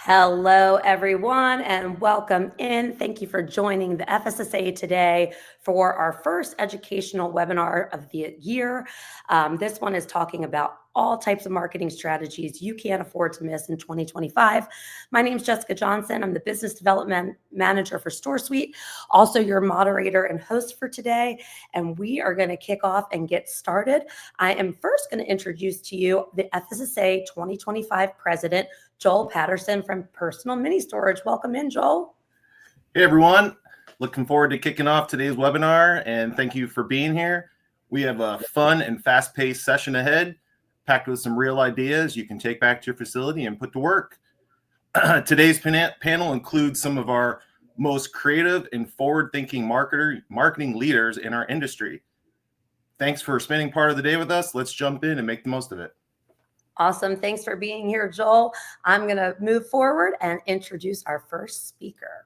Hello, everyone, and welcome in. Thank you for joining the FSSA today for our first educational webinar of the year. This one is talking about all types of marketing strategies you can't afford to miss in 2025. My name is Jessica Johnson. I'm the Business Development Manager for StorSuite, also your moderator and host for today. And we are going to kick off and get started. I am first going to introduce to you the FSSA 2025 President, Joel Patterson from Personal Mini Storage. Welcome in, Joel. Hey, everyone. Looking forward to kicking off today's webinar, and thank you for being here. We have a fun and fast-paced session ahead, packed with some real ideas you can take back to your facility and put to work. Today's panel includes some of our most creative and forward-thinking marketing leaders in our industry. Thanks for spending part of the day with us. Let's jump in and make the most of it. Awesome. Thanks for being here, Joel. I'm going to move forward and introduce our first speaker.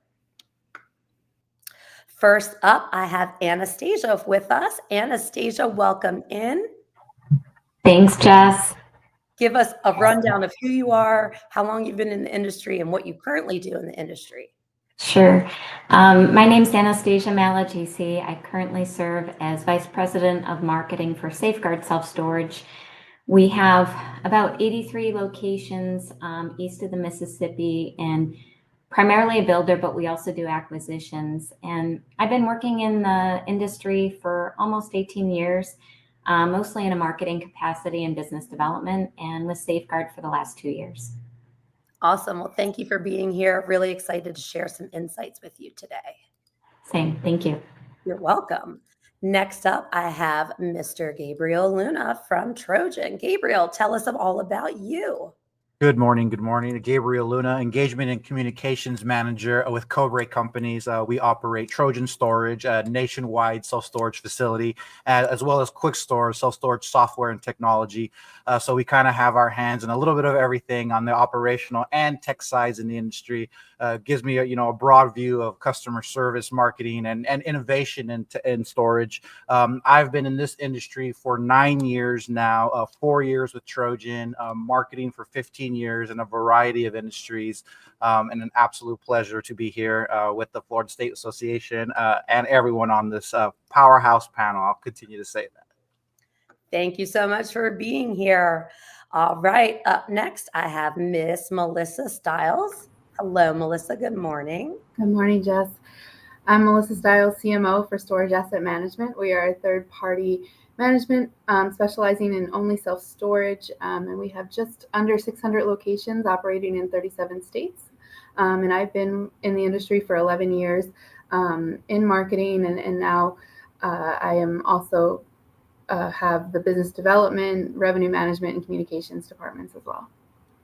First up, I have Anastasia with us. Anastasia, welcome in. Thanks, Jess. Give us a rundown of who you are, how long you've been in the industry, and what you currently do in the industry. Sure. My name's Anastasia Malagisi. I currently serve as Vice President of Marketing for Safeguard Self-Storage. We have about 83 locations east of the Mississippi and primarily a builder, but we also do acquisitions. And I've been working in the industry for almost 18 years, mostly in a marketing capacity and business development, and with Safeguard for the last 2 years. Awesome. Well, thank you for being here. Really excited to share some insights with you today. Same. Thank you. You're welcome. Next up, I have Mr. Gabriel Luna from Trojan. Gabriel, tell us all about you. Good morning. Good morning. Gabriel Luna, Engagement and Communications Manager with Cobre Companies. We operate Trojan Storage, a nationwide self-storage facility, as well as Quick Store, self-storage software and technology. So we kind of have our hands in a little bit of everything on the operational and tech sides in the industry. Gives me a broad view of customer service, marketing, and innovation in storage. I've been in this industry for 9 years now, 4 years with Trojan, marketing for 15 years in a variety of industries, and an absolute pleasure to be here with the Florida State Association and everyone on this powerhouse panel. I'll continue to say that. Thank you so much for being here. All right, up next, I have Miss Melissa Stiles. Hello, Melissa. Good morning. Good morning, Jess. I'm Melissa Stiles, CMO for Storage Asset Management. We are a third-party management specializing in only self-storage, and we have just under 600 locations operating in 37 states. And I've been in the industry for 11 years in marketing, and now I am also have the business development, revenue management, and communications departments as well.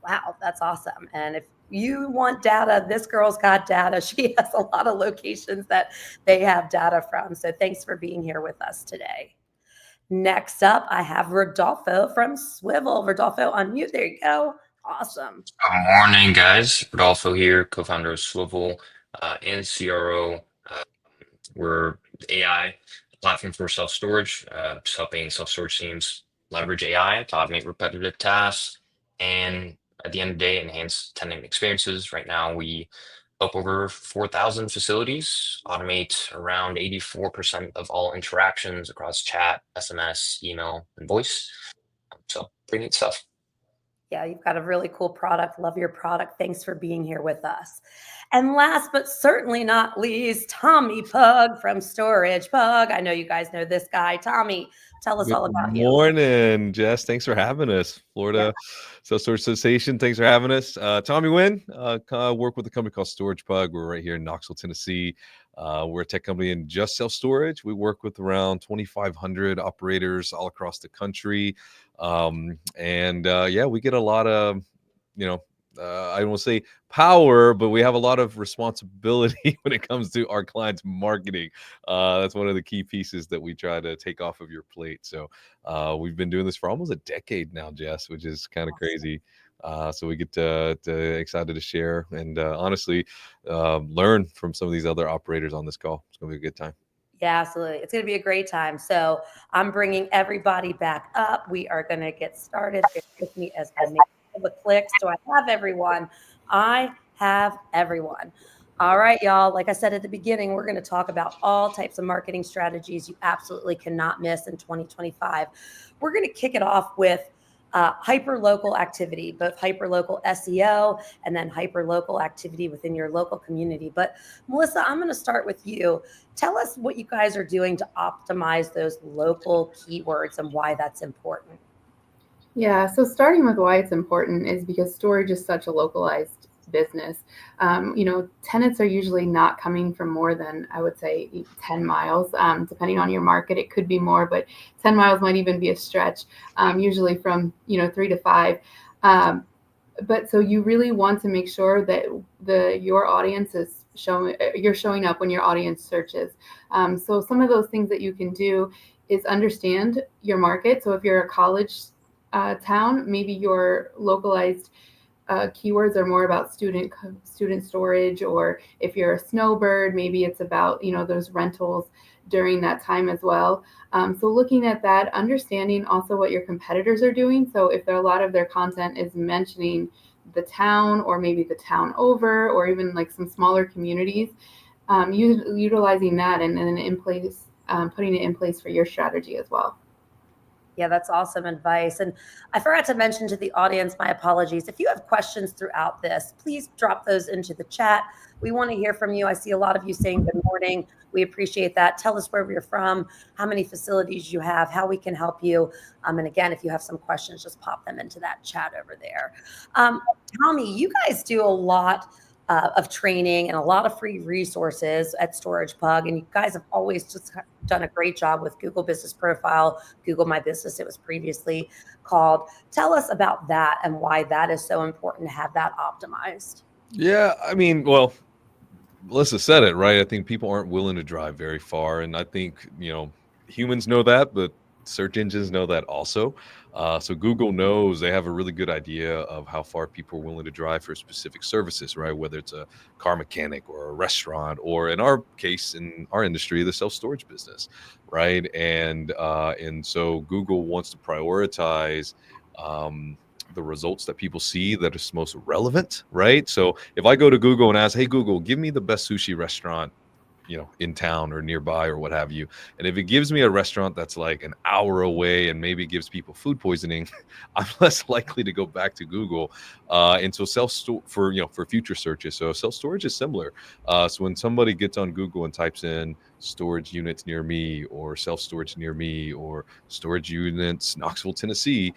Wow, that's awesome. And if you want data, this girl's got data. She has a lot of locations that they have data from. So thanks for being here with us today. Next up, I have Rodolfo from swivl. Rodolfo, unmute. There you go. Awesome. Good morning, guys. Rodolfo here, co-founder of swivl and CRO. We're AI platform for self-storage, just helping self-storage teams leverage AI to automate repetitive tasks and at the end of the day, enhance tenant experiences. Right now, we help over 4,000 facilities automate around 84% of all interactions across chat, SMS, email, and voice. So pretty neat stuff. Yeah, you've got a really cool product. Love your product. Thanks for being here with us. And last but certainly not least, Tommy Pug from StoragePug. I know you guys know this guy. Tommy, tell us all about you. Good morning, Jess. Thanks for having us. Florida Self-Storage Association, thanks for having us. Tommy Nguyen, work with a company called StoragePug. We're right here in Knoxville, Tennessee. We're a tech company in just self-storage. We work with around 2,500 operators all across the country. We get a lot of, I don't want to say power, but we have a lot of responsibility when it comes to our clients' marketing. That's one of the key pieces that we try to take off of your plate. So we've been doing this for almost a decade now, Jess, which is kind of crazy. So we get excited to share and honestly learn from some of these other operators on this call. It's going to be a good time. Yeah, absolutely. It's going to be a great time. So I'm bringing everybody back up. We are going to get started. Bear with me as I make all the clicks. So I have everyone. I have everyone. All right, y'all. Like I said at the beginning, we're going to talk about all types of marketing strategies you absolutely cannot miss in 2025. We're going to kick it off with hyperlocal activity, both hyperlocal SEO and then hyperlocal activity within your local community. But Melissa, I'm going to start with you. Tell us what you guys are doing to optimize those local keywords and why that's important. Yeah, so starting with why it's important is because storage is such a localized business. Tenants are usually not coming from more than, I would say, 10 miles. Depending on your market, it could be more, but 10 miles might even be a stretch, usually from 3 to 5. But so you really want to make sure that your audience is you're showing up when your audience searches. So some of those things that you can do is understand your market. So if you're a college town, maybe your localized keywords are more about student storage, or if you're a snowbird, maybe it's about those rentals during that time as well. So looking at that, understanding also what your competitors are doing. So if a lot of their content is mentioning the town, or maybe the town over, or even like some smaller communities, utilizing that and then in place, putting it in place for your strategy as well. Yeah, that's awesome advice. And I forgot to mention to the audience, my apologies. If you have questions throughout this, please drop those into the chat. We want to hear from you. I see a lot of you saying good morning. We appreciate that. Tell us where you're from, how many facilities you have, how we can help you. And again, if you have some questions, just pop them into that chat over there. Tommy, you guys do a lot of training and a lot of free resources at StoragePug. And you guys have always just done a great job with Google Business Profile, Google My Business, it was previously called. Tell us about that and why that is so important to have that optimized. Yeah, I mean, well, Melissa said it, right? I think people aren't willing to drive very far. And I think, humans know that, but search engines know that also. So Google knows, they have a really good idea of how far people are willing to drive for specific services, right? Whether it's a car mechanic or a restaurant, or in our case, in our industry, the self-storage business, right? And so Google wants to prioritize the results that people see that is most relevant, right? So if I go to Google and ask, hey, Google, give me the best sushi restaurant, in town or nearby or what have you. And if it gives me a restaurant that's like an hour away and maybe gives people food poisoning, I'm less likely to go back to Google. And so for future searches. So self-storage is similar. So when somebody gets on Google and types in storage units near me, or self-storage near me, or storage units, Knoxville, Tennessee,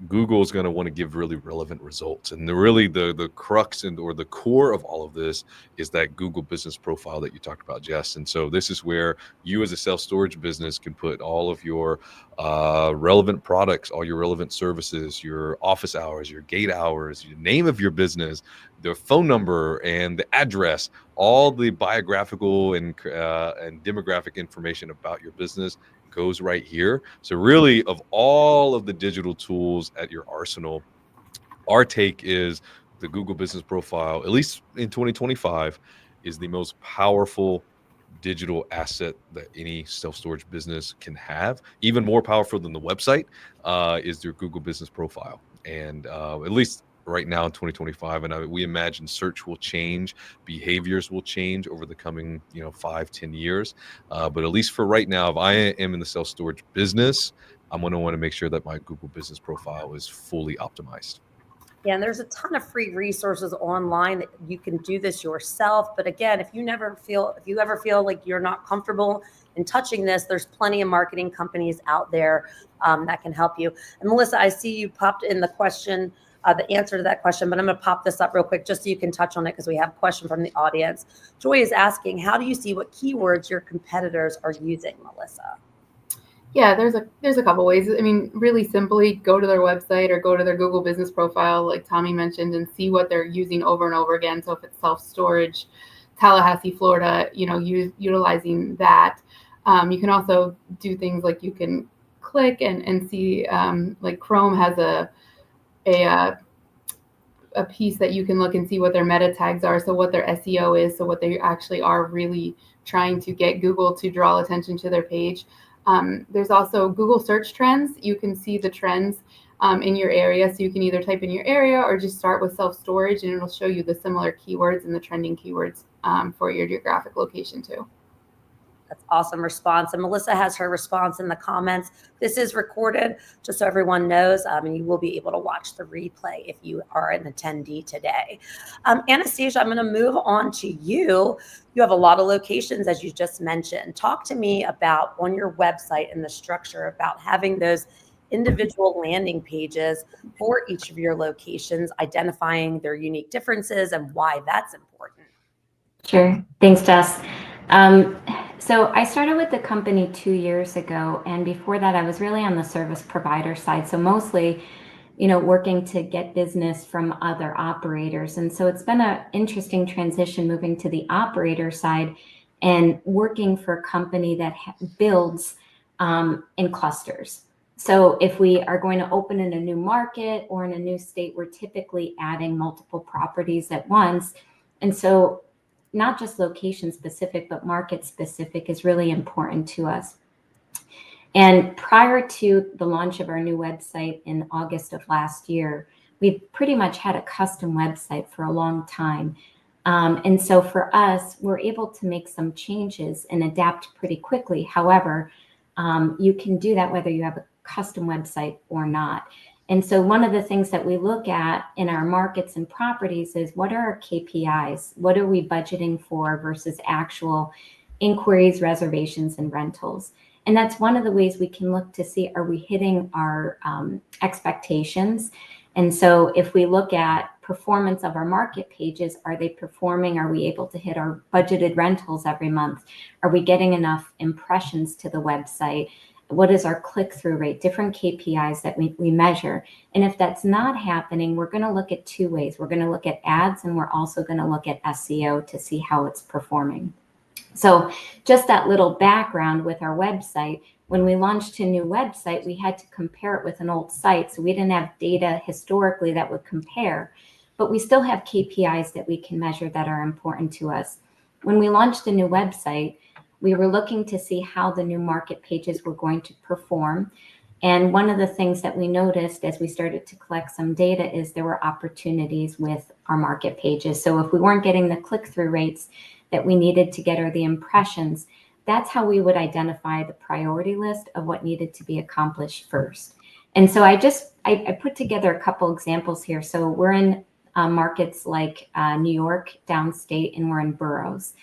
Google is going to want to give really relevant results. And the crux or the core of all of this is that Google Business Profile that you talked about, Jess. And so this is where you as a self-storage business can put all of your relevant products, all your relevant services, your office hours, your gate hours, your name of your business, the phone number and the address, all the biographical and demographic information about your business goes right here. So really, of all of the digital tools at your arsenal, our take is the Google Business Profile, at least in 2025, is the most powerful digital asset that any self-storage business can have. Even more powerful than the website is their Google Business Profile. And at least right now in 2025, and we imagine search will change, behaviors will change over the coming 5-10 years, but at least for right now, if I am in the self-storage business, I'm going to want to make sure that my Google Business Profile is fully optimized. Yeah, and there's a ton of free resources online that you can do this yourself. But again, if you ever feel like you're not comfortable in touching this, there's plenty of marketing companies out there that can help you. And Melissa, I see you popped in the question, the answer to that question, but I'm going to pop this up real quick just so you can touch on it, because we have a question from the audience. Joy is asking, how do you see what keywords your competitors are using, Melissa? Yeah, there's a couple ways. I mean, really simply, go to their website or go to their Google Business Profile, like Tommy mentioned, and see what they're using over and over again. So if it's self-storage, Tallahassee, Florida, utilizing that. You can also do things like you can click and see, like Chrome has a piece that you can look and see what their meta tags are, so what their SEO is, so what they actually are really trying to get Google to draw attention to their page. There's also Google search trends. You can see the trends in your area. So you can either type in your area or just start with self-storage, and it'll show you the similar keywords and the trending keywords for your geographic location too. That's awesome response. And Melissa has her response in the comments. This is recorded just so everyone knows, and you will be able to watch the replay if you are an attendee today. Anastasia, I'm going to move on to you. You have a lot of locations, as you just mentioned. Talk to me about on your website and the structure about having those individual landing pages for each of your locations, identifying their unique differences and why that's important. Sure. Thanks, Jess. So I started with the company 2 years ago, and before that, I was really on the service provider side. So mostly, working to get business from other operators. And so it's been an interesting transition moving to the operator side and working for a company that builds in clusters. So if we are going to open in a new market or in a new state, we're typically adding multiple properties at once. And so not just location specific, but market specific is really important to us. And prior to the launch of our new website in August of last year, we've pretty much had a custom website for a long time. And so for us, we're able to make some changes and adapt pretty quickly. However, you can do that whether you have a custom website or not. And so one of the things that we look at in our markets and properties is what are our KPIs? What are we budgeting for versus actual inquiries, reservations, and rentals? And that's one of the ways we can look to see, are we hitting our expectations? And so if we look at performance of our market pages, are they performing? Are we able to hit our budgeted rentals every month? Are we getting enough impressions to the website? What is our click-through rate? Different KPIs that we measure. And if that's not happening, we're going to look at two ways. We're going to look at ads, and we're also going to look at SEO to see how it's performing. So just that little background with our website, when we launched a new website, we had to compare it with an old site. So we didn't have data historically that would compare, but we still have KPIs that we can measure that are important to us. When we launched a new website, we were looking to see how the new market pages were going to perform. And one of the things that we noticed as we started to collect some data is there were opportunities with our market pages. So if we weren't getting the click-through rates that we needed to get or the impressions, that's how we would identify the priority list of what needed to be accomplished first. And so I put together a couple examples here. So we're in markets like New York, downstate, and we're in boroughs.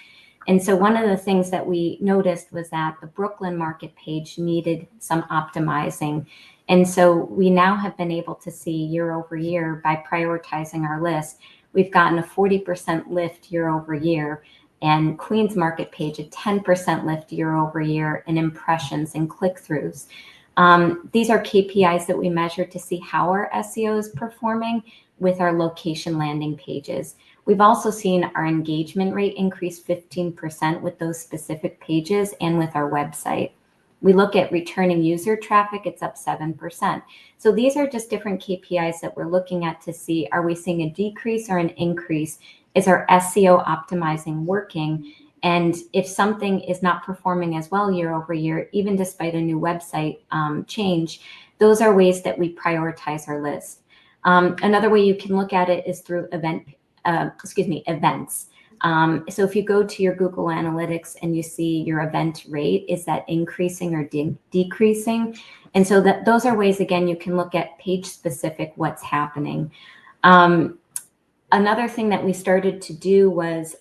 And so one of the things that we noticed was that the Brooklyn market page needed some optimizing. And so we now have been able to see year over year by prioritizing our list, we've gotten a 40% lift year over year, and Queens market page a 10% lift year over year in impressions and click-throughs. These are KPIs that we measure to see how our SEO is performing with our location landing pages. We've also seen our engagement rate increase 15% with those specific pages and with our website. We look at returning user traffic, it's up 7%. So these are just different KPIs that we're looking at to see, are we seeing a decrease or an increase? Is our SEO optimizing working? And if something is not performing as well year over year, even despite a new website change, those are ways that we prioritize our list. Another way you can look at it is through events. So if you go to your Google Analytics and you see your event rate, is that increasing or decreasing? And so those are ways, again, you can look at page specific, what's happening. Another thing that we started to do was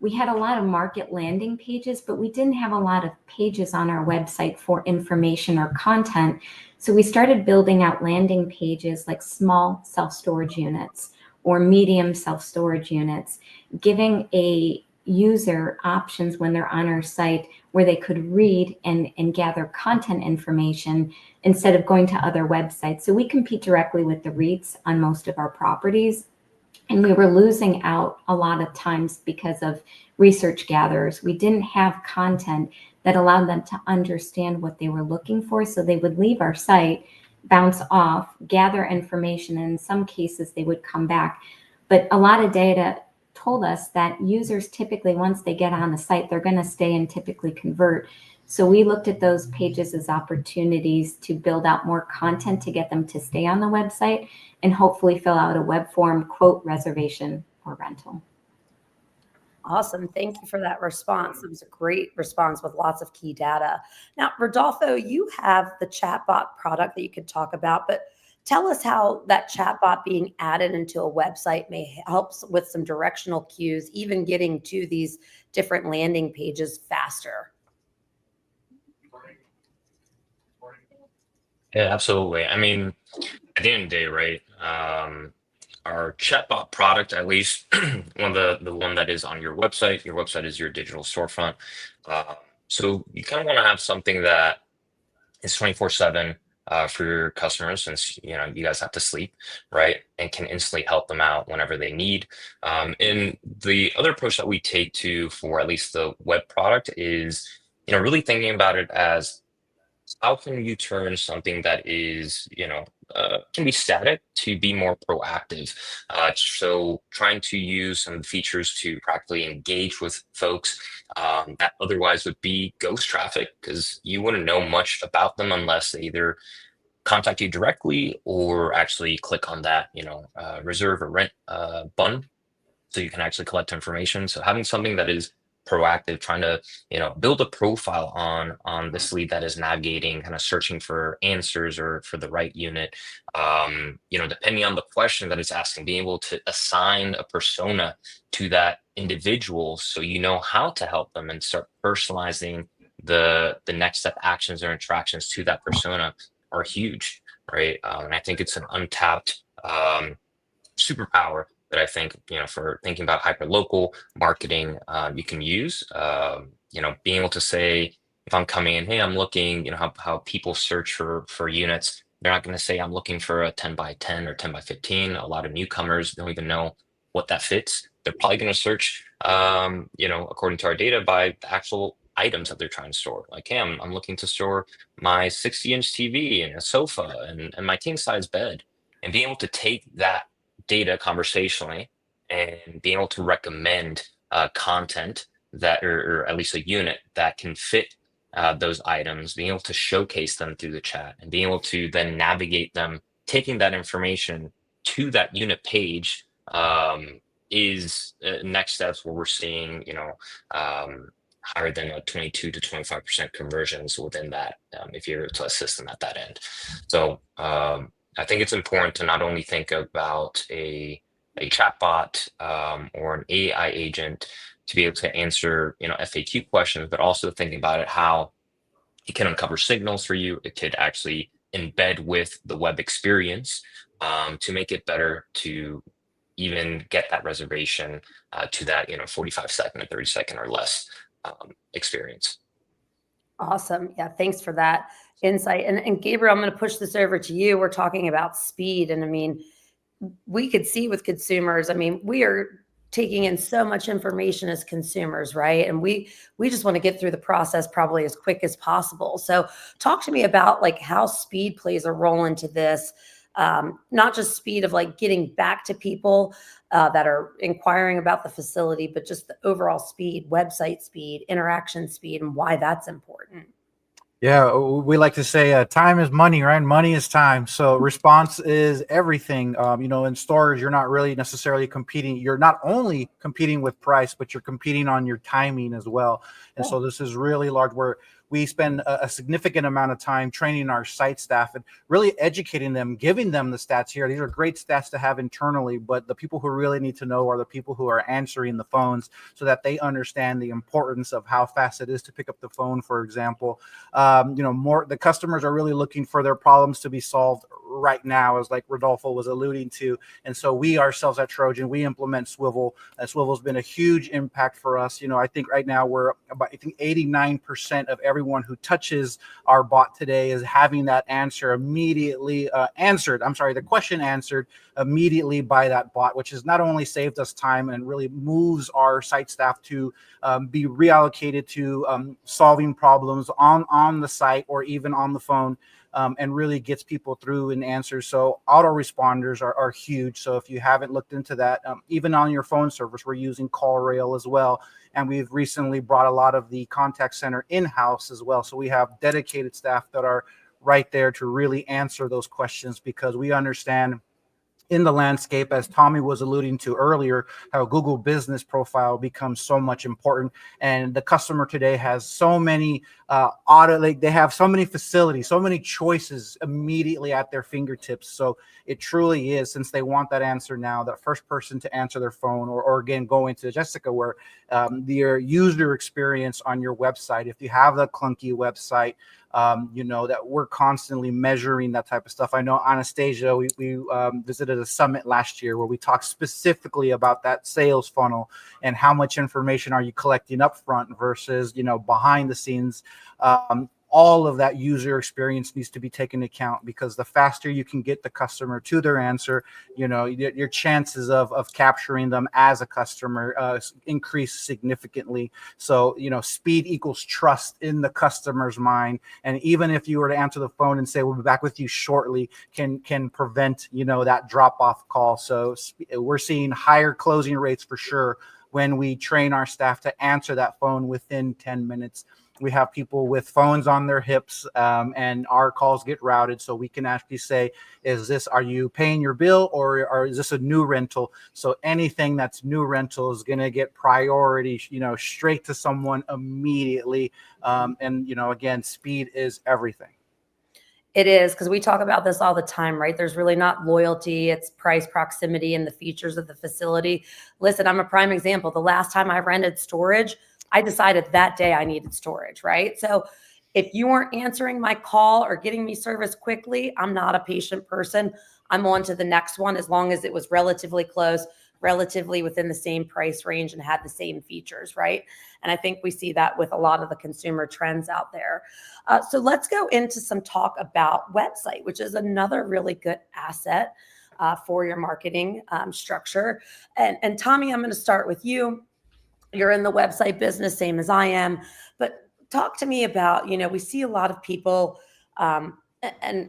we had a lot of market landing pages, but we didn't have a lot of pages on our website for information or content. So we started building out landing pages like small self-storage units or medium self-storage units, giving a user options when they're on our site where they could read and gather content information instead of going to other websites. So we compete directly with the REITs on most of our properties. And we were losing out a lot of times because of research gatherers. We didn't have content that allowed them to understand what they were looking for. So they would leave our site, bounce off, gather information, and in some cases they would come back. But a lot of data told us that users typically, once they get on the site, they're going to stay and typically convert. So we looked at those pages as opportunities to build out more content to get them to stay on the website and hopefully fill out a web form quote reservation or rental. Awesome. Thank you for that response. It was a great response with lots of key data. Now, Rodolfo, you have the chatbot product that you could talk about, but tell us how that chatbot being added into a website may help with some directional cues, even getting to these different landing pages faster. Yeah, absolutely. I mean, at the end of the day, right? Our chatbot product, at least one of the one that is on your website. Your website is your digital storefront. So you kind of want to have something that is 24/7 for your customers, since you guys have to sleep, right? And can instantly help them out whenever they need. And the other approach that we take to for at least the web product is really thinking about it as how can you turn something that is, can be static to be more proactive? So trying to use some features to practically engage with folks that otherwise would be ghost traffic, because you wouldn't know much about them unless they either contact you directly or actually click on that, reserve or rent button, so you can actually collect information. So having something that is proactive, trying to build a profile on this lead that is navigating, kind of searching for answers or for the right unit, depending on the question that it's asking, being able to assign a persona to that individual so you know how to help them and start personalizing the next step actions or interactions to that persona are huge, right? And I think it's an untapped superpower that I think, for thinking about hyperlocal marketing, you can use. Being able to say, if I'm coming in, hey, I'm looking, how people search for units. They're not going to say I'm looking for a 10 by 10 or 10 by 15. A lot of newcomers don't even know what that fits. They're probably going to search, according to our data, by the actual items that they're trying to store. Like, hey, I'm looking to store my 60-inch TV and a sofa and my king size bed, and being able to take that data conversationally and being able to recommend content that, or at least a unit that can fit those items, being able to showcase them through the chat and being able to then navigate them, taking that information to that unit page, is next steps where we're seeing, higher than a 22 to 25% conversions within that, if you're to assist them at that end. So I think it's important to not only think about a chatbot or an AI agent to be able to answer FAQ questions, but also thinking about it how it can uncover signals for you. It could actually embed with the web experience to make it better to even get that reservation to that 45-second or 30-second or less experience. Awesome. Yeah, thanks for that insight. And Gabriel, I'm going to push this over to you. We're talking about speed. And I mean, we could see with consumers, I mean, we are taking in so much information as consumers, right? And we just want to get through the process probably as quick as possible. So talk to me about like how speed plays a role into this, not just speed of like getting back to people that are inquiring about the facility, but just the overall speed, website speed, interaction speed, and why that's important. Yeah, we like to say time is money, right? Money is time. So response is everything. In storage, you're not really necessarily competing. You're not only competing with price, but you're competing on your timing as well. And so this is really large, where we spend a significant amount of time training our site staff and really educating them, giving them the stats here. These are great stats to have internally, but the people who really need to know are the people who are answering the phones, so that they understand the importance of how fast it is to pick up the phone, for example. The customers are really looking for their problems to be solved right now, as like Rodolfo was alluding to. And so we ourselves at Trojan, we implement swivl. Swivl's been a huge impact for us. I think right now we're about, 89% of everyone who touches our bot today is having that answer immediately answered. I'm sorry, the question answered immediately by that bot, which has not only saved us time and really moves our site staff to be reallocated to solving problems on the site or even on the phone. and really gets people through and answers. So autoresponders are huge. So if you haven't looked into that, even on your phone service, we're using CallRail as well. And we've recently brought a lot of the contact center in-house as well. So we have dedicated staff that are right there to really answer those questions, because we understand in the landscape, as Tommy was alluding to earlier, how Google business profile becomes so much important. And the customer today has so many they have so many facilities, so many choices immediately at their fingertips. So it truly is, since they want that answer now, that first person to answer their phone, or again, going to Jessica, where your user experience on your website, if you have the clunky website, that we're constantly measuring that type of stuff. I know Anastasia, we visited a summit last year where we talked specifically about that sales funnel and how much information are you collecting up front versus, behind the scenes. All of that user experience needs to be taken into account, because the faster you can get the customer to their answer, your chances of capturing them as a customer increase significantly. So, speed equals trust in the customer's mind. And even if you were to answer the phone and say, we'll be back with you shortly, can prevent, that drop-off call. So we're seeing higher closing rates for sure when we train our staff to answer that phone within 10 minutes. We have people with phones on their hips, and our calls get routed, so we can actually say, are you paying your bill, or is this a new rental? So anything that's new rental is going to get priority, straight to someone immediately. And again, speed is everything. It is, because we talk about this all the time, right? There's really not loyalty. It's price, proximity, and the features of the facility. Listen, I'm a prime example. The last time I rented storage, I decided that day I needed storage, right? So if you weren't answering my call or getting me service quickly, I'm not a patient person. I'm on to the next one, as long as it was relatively close, relatively within the same price range, and had the same features, right? And I think we see that with a lot of the consumer trends out there. So let's go into some talk about website, which is another really good asset for your marketing structure. And Tommy, I'm going to start with you. You're in the website business, same as I am, but talk to me about, we see a lot of people, and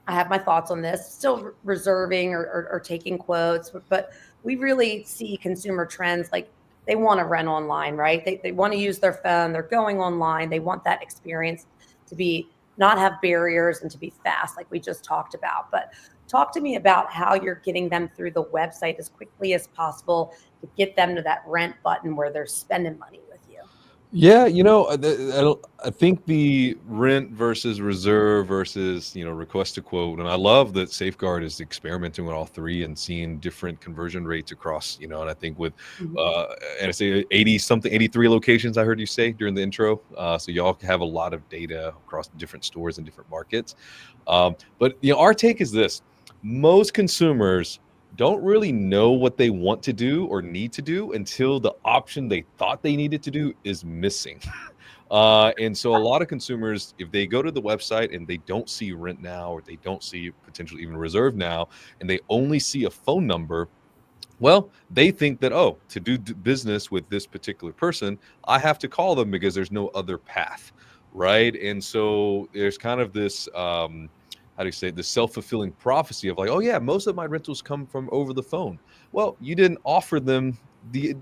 I have my thoughts on this, still reserving or taking quotes, but we really see consumer trends like they want to rent online, right? They want to use their phone. They're going online. They want that experience to be not have barriers and to be fast, like we just talked about. But talk to me about how you're getting them through the website as quickly as possible to get them to that rent button where they're spending money with you. Yeah, I think the rent versus reserve versus, request to quote, and I love that Safeguard is experimenting with all three and seeing different conversion rates across, and I think with, and I say 83 locations, I heard you say during the intro. So y'all have a lot of data across different stores and different markets. But, our take is this: most consumers don't really know what they want to do or need to do until the option they thought they needed to do is missing. And so a lot of consumers, if they go to the website and they don't see rent now, or they don't see potentially even reserve now, and they only see a phone number, well, they think that, to do business with this particular person, I have to call them because there's no other path, right? And so there's kind of this, how do you say, the self-fulfilling prophecy of like, oh yeah, most of my rentals come from over the phone. Well, you didn't offer them the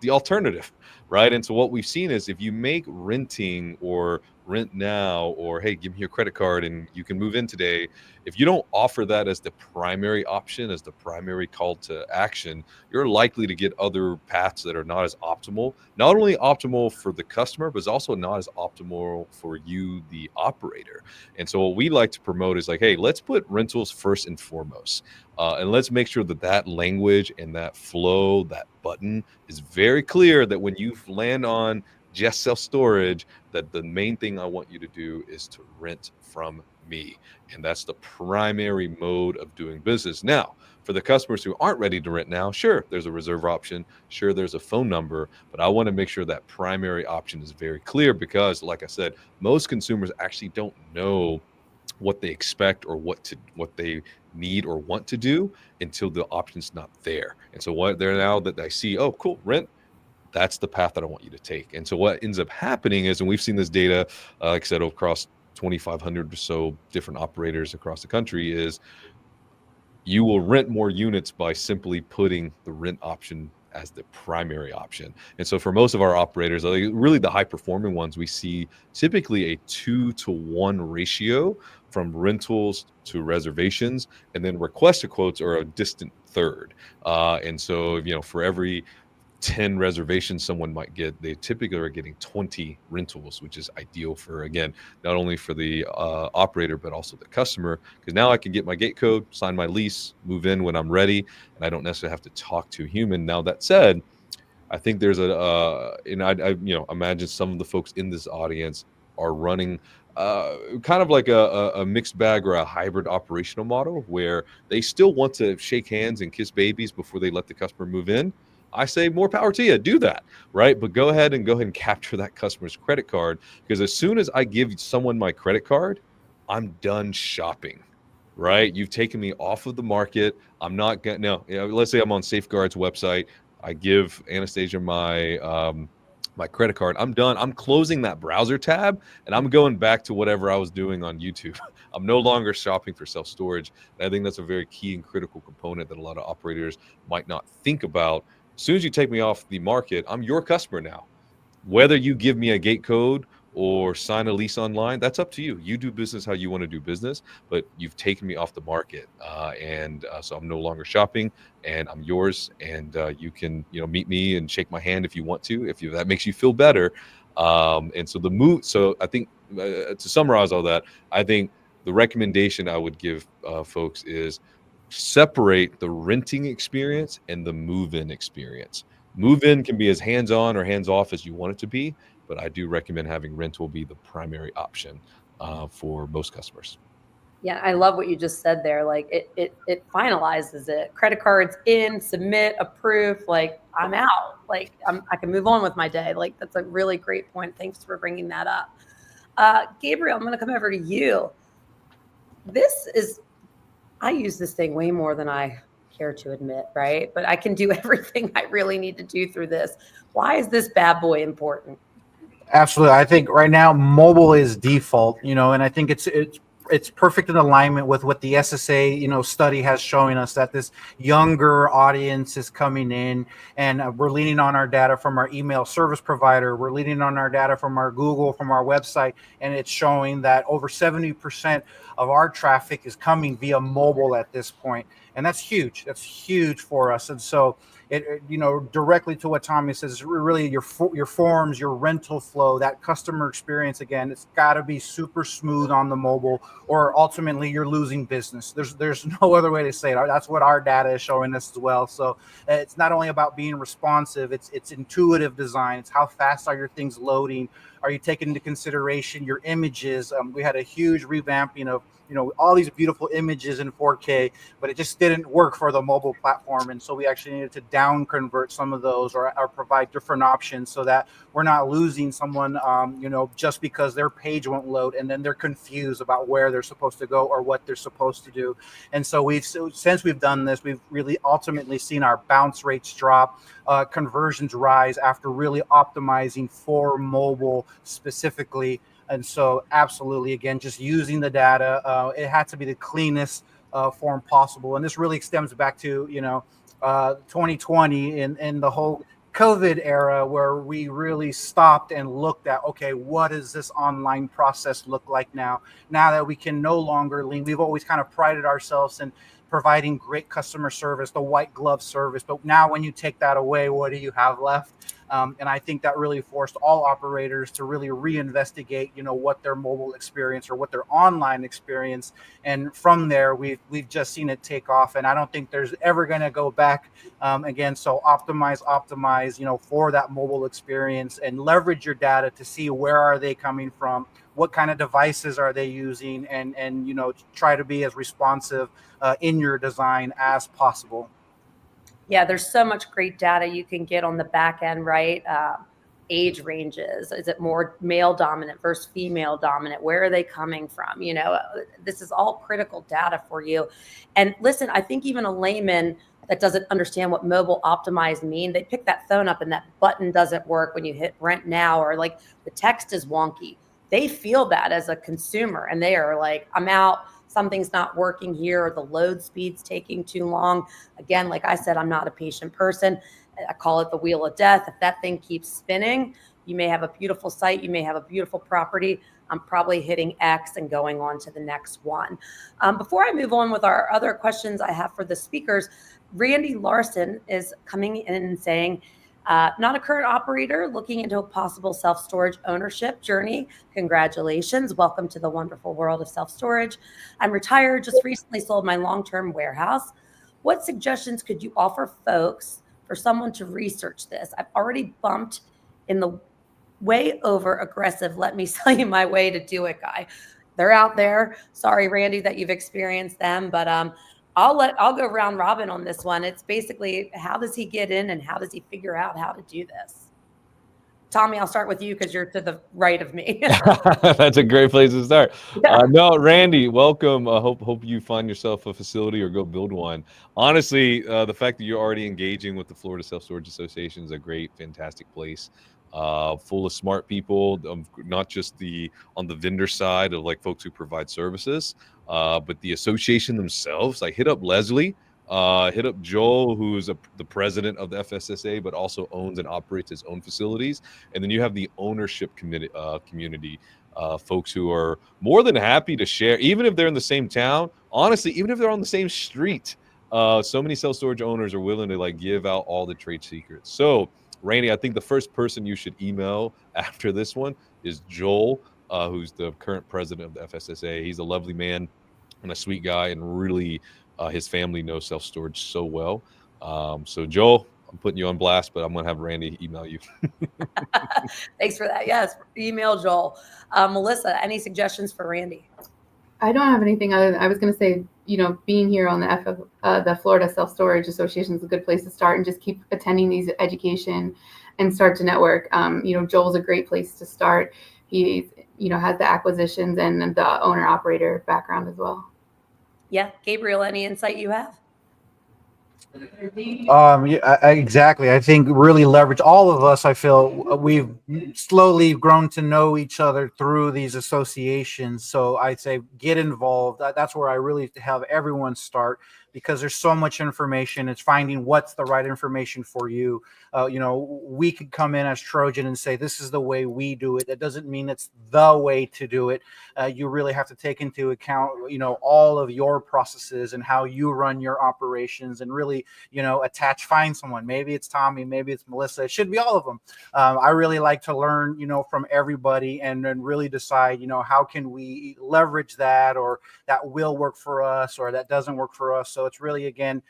alternative, right? And so what we've seen is, if you make renting or rent now, or hey, give me your credit card and you can move in today, if you don't offer that as the primary option, as the primary call to action, you're likely to get other paths that are not as optimal, not only optimal for the customer, but it's also not as optimal for you, the operator. And so what we like to promote is like, hey, let's put rentals first and foremost. And let's make sure that language and that flow, that button is very clear, that when you land on just self-storage, that the main thing I want you to do is to rent from me. And that's the primary mode of doing business. Now, for the customers who aren't ready to rent now, sure, there's a reserve option. Sure, there's a phone number, but I want to make sure that primary option is very clear, because like I said, most consumers actually don't know what they expect or what they need or want to do until the option's not there. And so what they're now that I see, oh, cool, rent, that's the path that I want you to take. And so what ends up happening is, and we've seen this data, like I said, across 2,500 or so different operators across the country is you will rent more units by simply putting the rent option as the primary option. And so for most of our operators, really the high performing ones, we see typically a 2-to-1 ratio from rentals to reservations, and then requested quotes are a distant third. And so, you know, for every 10 reservations someone might get, they typically are getting 20 rentals, which is ideal for, again, not only for the operator, but also the customer, because now I can get my gate code, sign my lease, move in when I'm ready, and I don't necessarily have to talk to a human. Now, that said, I think there's and I you know, imagine some of the folks in this audience are running kind of like a mixed bag or a hybrid operational model where they still want to shake hands and kiss babies before they let the customer move in. I say more power to you, do that, right? But go ahead and capture that customer's credit card, because as soon as I give someone my credit card, I'm done shopping, right? You've taken me off of the market. I'm not gonna, no, you know, let's say I'm on Safeguard's website. I give Anastasia my credit card. I'm done. I'm closing that browser tab and I'm going back to whatever I was doing on YouTube. I'm no longer shopping for self-storage. And I think that's a very key and critical component that a lot of operators might not think about. As soon as you take me off the market, I'm your customer now. Whether you give me a gate code or sign a lease online, that's up to you. You do business how you want to do business, but you've taken me off the market, so I'm no longer shopping, and I'm yours. And you can, you know, meet me and shake my hand if you want to, if that makes you feel better. And so the move. So I think to summarize all that, I think the recommendation I would give folks is separate the renting experience and the move-in experience. Move-in can be as hands-on or hands-off as you want it to be, but I do recommend having rental be the primary option for most customers. Yeah, I love what you just said there. Like it finalizes it. Credit cards in, submit, approve. Like I'm out. Like I can move on with my day. Like that's a really great point. Thanks for bringing that up. Gabriel, I'm going to come over to you. I use this thing way more than I care to admit, right? But I can do everything I really need to do through this. Why is this bad boy important? Absolutely. I think right now mobile is default, you know, and I think it's perfect in alignment with what the SSA, you know, study has showing us, that this younger audience is coming in, and we're leaning on our data from our email service provider. We're leaning on our data from our Google, from our website, and it's showing that over 70% of our traffic is coming via mobile at this point. And that's huge. That's huge for us. And so it you know, directly to what Tommy says, really your forms, your rental flow, that customer experience, again, it's got to be super smooth on the mobile, or ultimately you're losing business. There's no other way to say it. That's what our data is showing us as well. So it's not only about being responsive, it's intuitive design. It's how fast are your things loading? Are you taking into consideration your images? We had a huge revamping of, you know, all these beautiful images in 4K, but it just didn't work for the mobile platform. And so we actually needed to down convert some of those, or provide different options so that we're not losing someone, you know, just because their page won't load and then they're confused about where they're supposed to go or what they're supposed to do. And so since we've done this, we've really ultimately seen our bounce rates drop, conversions rise after really optimizing for mobile specifically. And so absolutely, again, just using the data, it had to be the cleanest form possible. And this really stems back to, you know, 2020 and the whole COVID era, where we really stopped and looked at, okay, what does this online process look like now that we can no longer lean. We've always kind of prided ourselves in providing great customer service, the white glove service. But now when you take that away, what do you have left? And I think that really forced all operators to really reinvestigate, you know, what their mobile experience or what their online experience. And from there, we've just seen it take off. And I don't think there's ever going to go back again. So optimize, you know, for that mobile experience, and leverage your data to see where are they coming from, what kind of devices are they using, and you know, try to be as responsive in your design as possible. Yeah, there's so much great data you can get on the back end, right? Age ranges. Is it more male dominant versus female dominant? Where are they coming from? You know, this is all critical data for you. And listen, I think even a layman that doesn't understand what mobile optimized mean, they pick that phone up and that button doesn't work when you hit rent now, or like the text is wonky. they feel that as a consumer, and they are like, I'm out, something's not working here, or the load speed's taking too long. Again, like I said, I'm not a patient person. I call it the wheel of death. If that thing keeps spinning, you may have a beautiful site, you may have a beautiful property. I'm probably hitting X and going on to the next one. Before I move on with our other questions I have for the speakers, Randy Larson is coming in and saying, not a current operator, looking into a possible self-storage ownership journey. Congratulations. Welcome to the wonderful world of self-storage. I'm retired, just recently sold my long-term warehouse. What suggestions could you offer folks for someone to research this? I've already bumped in the way over aggressive, let me sell you my way to do it guy. They're out there. Sorry, Randy, that you've experienced them, but I'll go round robin on this one. It's basically, how does he get in and how does he figure out how to do this? Tommy, I'll start with you because you're to the right of me. That's a great place to start. Yeah. No, Randy, welcome. Hope you find yourself a facility or go build one. Honestly, the fact that you're already engaging with the Florida Self-Storage Association is a great, fantastic place. Full of smart people, not just on the vendor side of like folks who provide services, but the association themselves. Like hit up Leslie. Hit up Joel, who's the president of the FSSA, but also owns and operates his own facilities. And then you have the ownership community, folks who are more than happy to share, even if they're in the same town. Honestly, even if they're on the same street, so many self-storage owners are willing to like give out all the trade secrets. So, Randy, I think the first person you should email after this one is Joel, who's the current president of the FSSA. He's a lovely man and a sweet guy, and really his family knows self-storage so well. So Joel, I'm putting you on blast, but I'm going to have Randy email you. Thanks for that. Yes, email Joel. Melissa, any suggestions for Randy? I don't have anything other than, I was going to say, being here on the Florida Self-Storage Association is a good place to start, and just keep attending these education and start to network. Joel's a great place to start. He, has the acquisitions and the owner operator background as well. Yeah. Gabriel, any insight you have? Exactly. I think really leverage all of us. I feel we've slowly grown to know each other through these associations. So I'd say get involved. That's where I really have everyone start, because there's so much information. It's finding what's the right information for you. We could come in as Trojan and say, this is the way we do it. That doesn't mean it's the way to do it. You really have to take into account, all of your processes and how you run your operations, and really, find someone. Maybe it's Tommy, maybe it's Melissa. It should be all of them. I really like to learn, from everybody, and then really decide, how can we leverage that, or that will work for us, or that doesn't work for us. So it's really, again,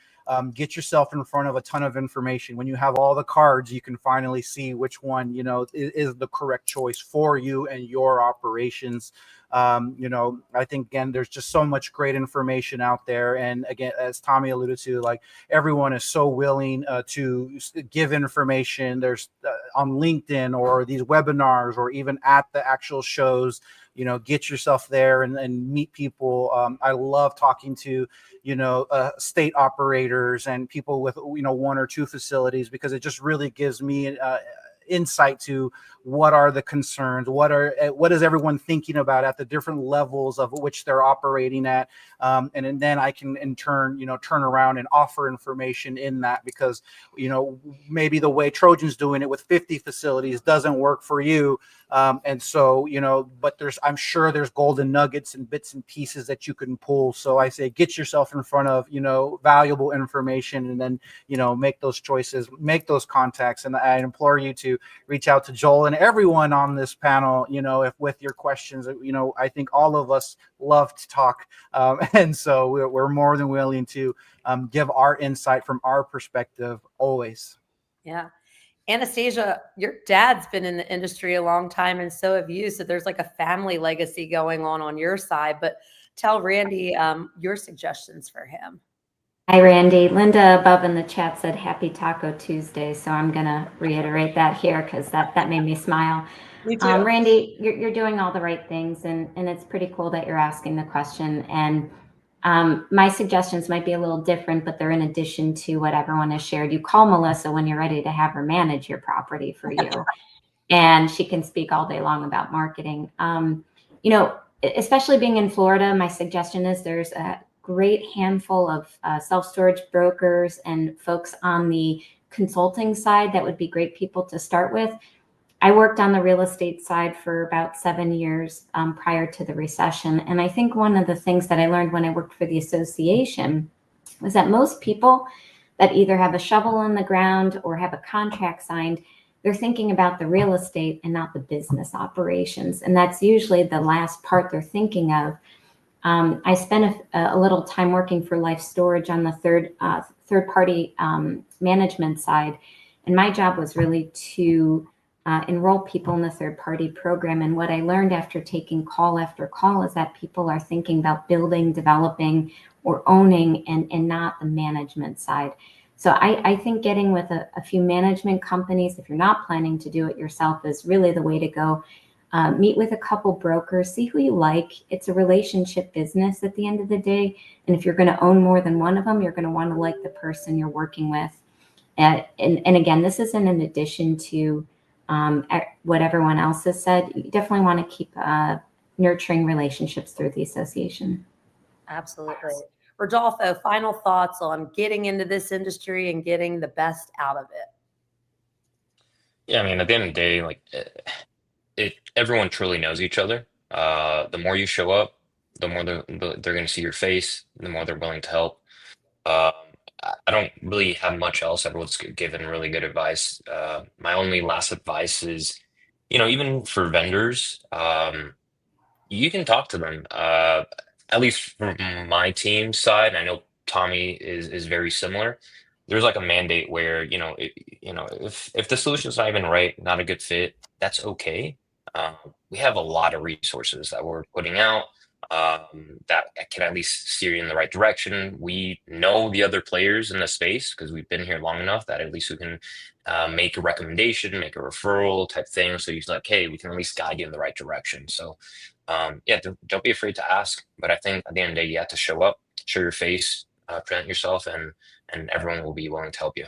get yourself in front of a ton of information. When you have all the cards, you can finally see which one, is the correct choice for you and your operations. I think, again, there's just so much great information out there. And again, as Tommy alluded to, like, everyone is so willing to give information. There's on LinkedIn or these webinars, or even at the actual shows. Get yourself there and meet people. I love talking to, state operators and people with, one or two facilities, because it just really gives me insight to what are the concerns, what is everyone thinking about at the different levels of which they're operating at, and then I can in turn turn around and offer information in that, because maybe the way Trojan's doing it with 50 facilities doesn't work for you, and so but I'm sure there's golden nuggets and bits and pieces that you can pull. So I say get yourself in front of valuable information, and then make those choices, make those contacts. And I implore you to reach out to Joel and everyone on this panel, if with your questions. I think all of us love to talk, and so we're more than willing to give our insight from our perspective always. Yeah. Anastasia, your dad's been in the industry a long time, and so have you. So there's like a family legacy going on your side. But tell Randy your suggestions for him. Hi, Randy. Linda above in the chat said Happy Taco Tuesday. So I'm going to reiterate that here, because that made me smile. Me too. Randy, you're doing all the right things, and it's pretty cool that you're asking the question. And my suggestions might be a little different, but they're in addition to what everyone has shared. You call Melissa when you're ready to have her manage your property for you. and she can speak all day long about marketing. You know, especially being in Florida, my suggestion is there's a great handful of self-storage brokers and folks on the consulting side that would be great people to start with. I worked on the real estate side for about 7 years prior to the recession. And I think one of the things that I learned when I worked for the association was that most people that either have a shovel in the ground or have a contract signed, they're thinking about the real estate and not the business operations. And that's usually the last part they're thinking of. I spent a little time working for Life Storage on the third party management side. And my job was really to enroll people in the third party program. And what I learned after taking call after call is that people are thinking about building, developing, or owning and not the management side. So I think getting with a few management companies, if you're not planning to do it yourself, is really the way to go. Meet with a couple brokers, see who you like. It's a relationship business at the end of the day. And if you're going to own more than one of them, you're going to want to like the person you're working with. And again, this isn't in addition to what everyone else has said. You definitely want to keep nurturing relationships through the association. Absolutely. Rodolfo, final thoughts on getting into this industry and getting the best out of it. Yeah, I mean, at the end of the day, like everyone truly knows each other. The more you show up, the more they're going to see your face, the more they're willing to help. I don't really have much else. Everyone's given really good advice. My only last advice is, even for vendors, you can talk to them. At least from my team side, I know Tommy is very similar. There's like a mandate where, if the solution's not even right, not a good fit, that's okay. We have a lot of resources that we're putting out that can at least steer you in the right direction. We know the other players in the space because we've been here long enough that at least we can make a recommendation, make a referral type thing. So you're like, hey, we can at least guide you in the right direction. So yeah, don't be afraid to ask. But I think at the end of the day, you have to show up, show your face, present yourself, and everyone will be willing to help you.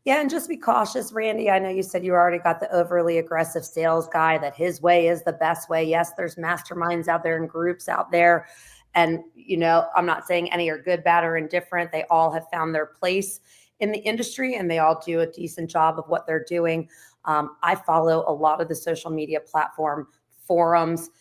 Yeah, and just be cautious, Randy. I know you said you already got the overly aggressive sales guy, that his way is the best way. Yes, there's masterminds out there and groups out there. And, I'm not saying any are good, bad, or indifferent. They all have found their place in the industry and they all do a decent job of what they're doing. I follow a lot of the social media platform forums,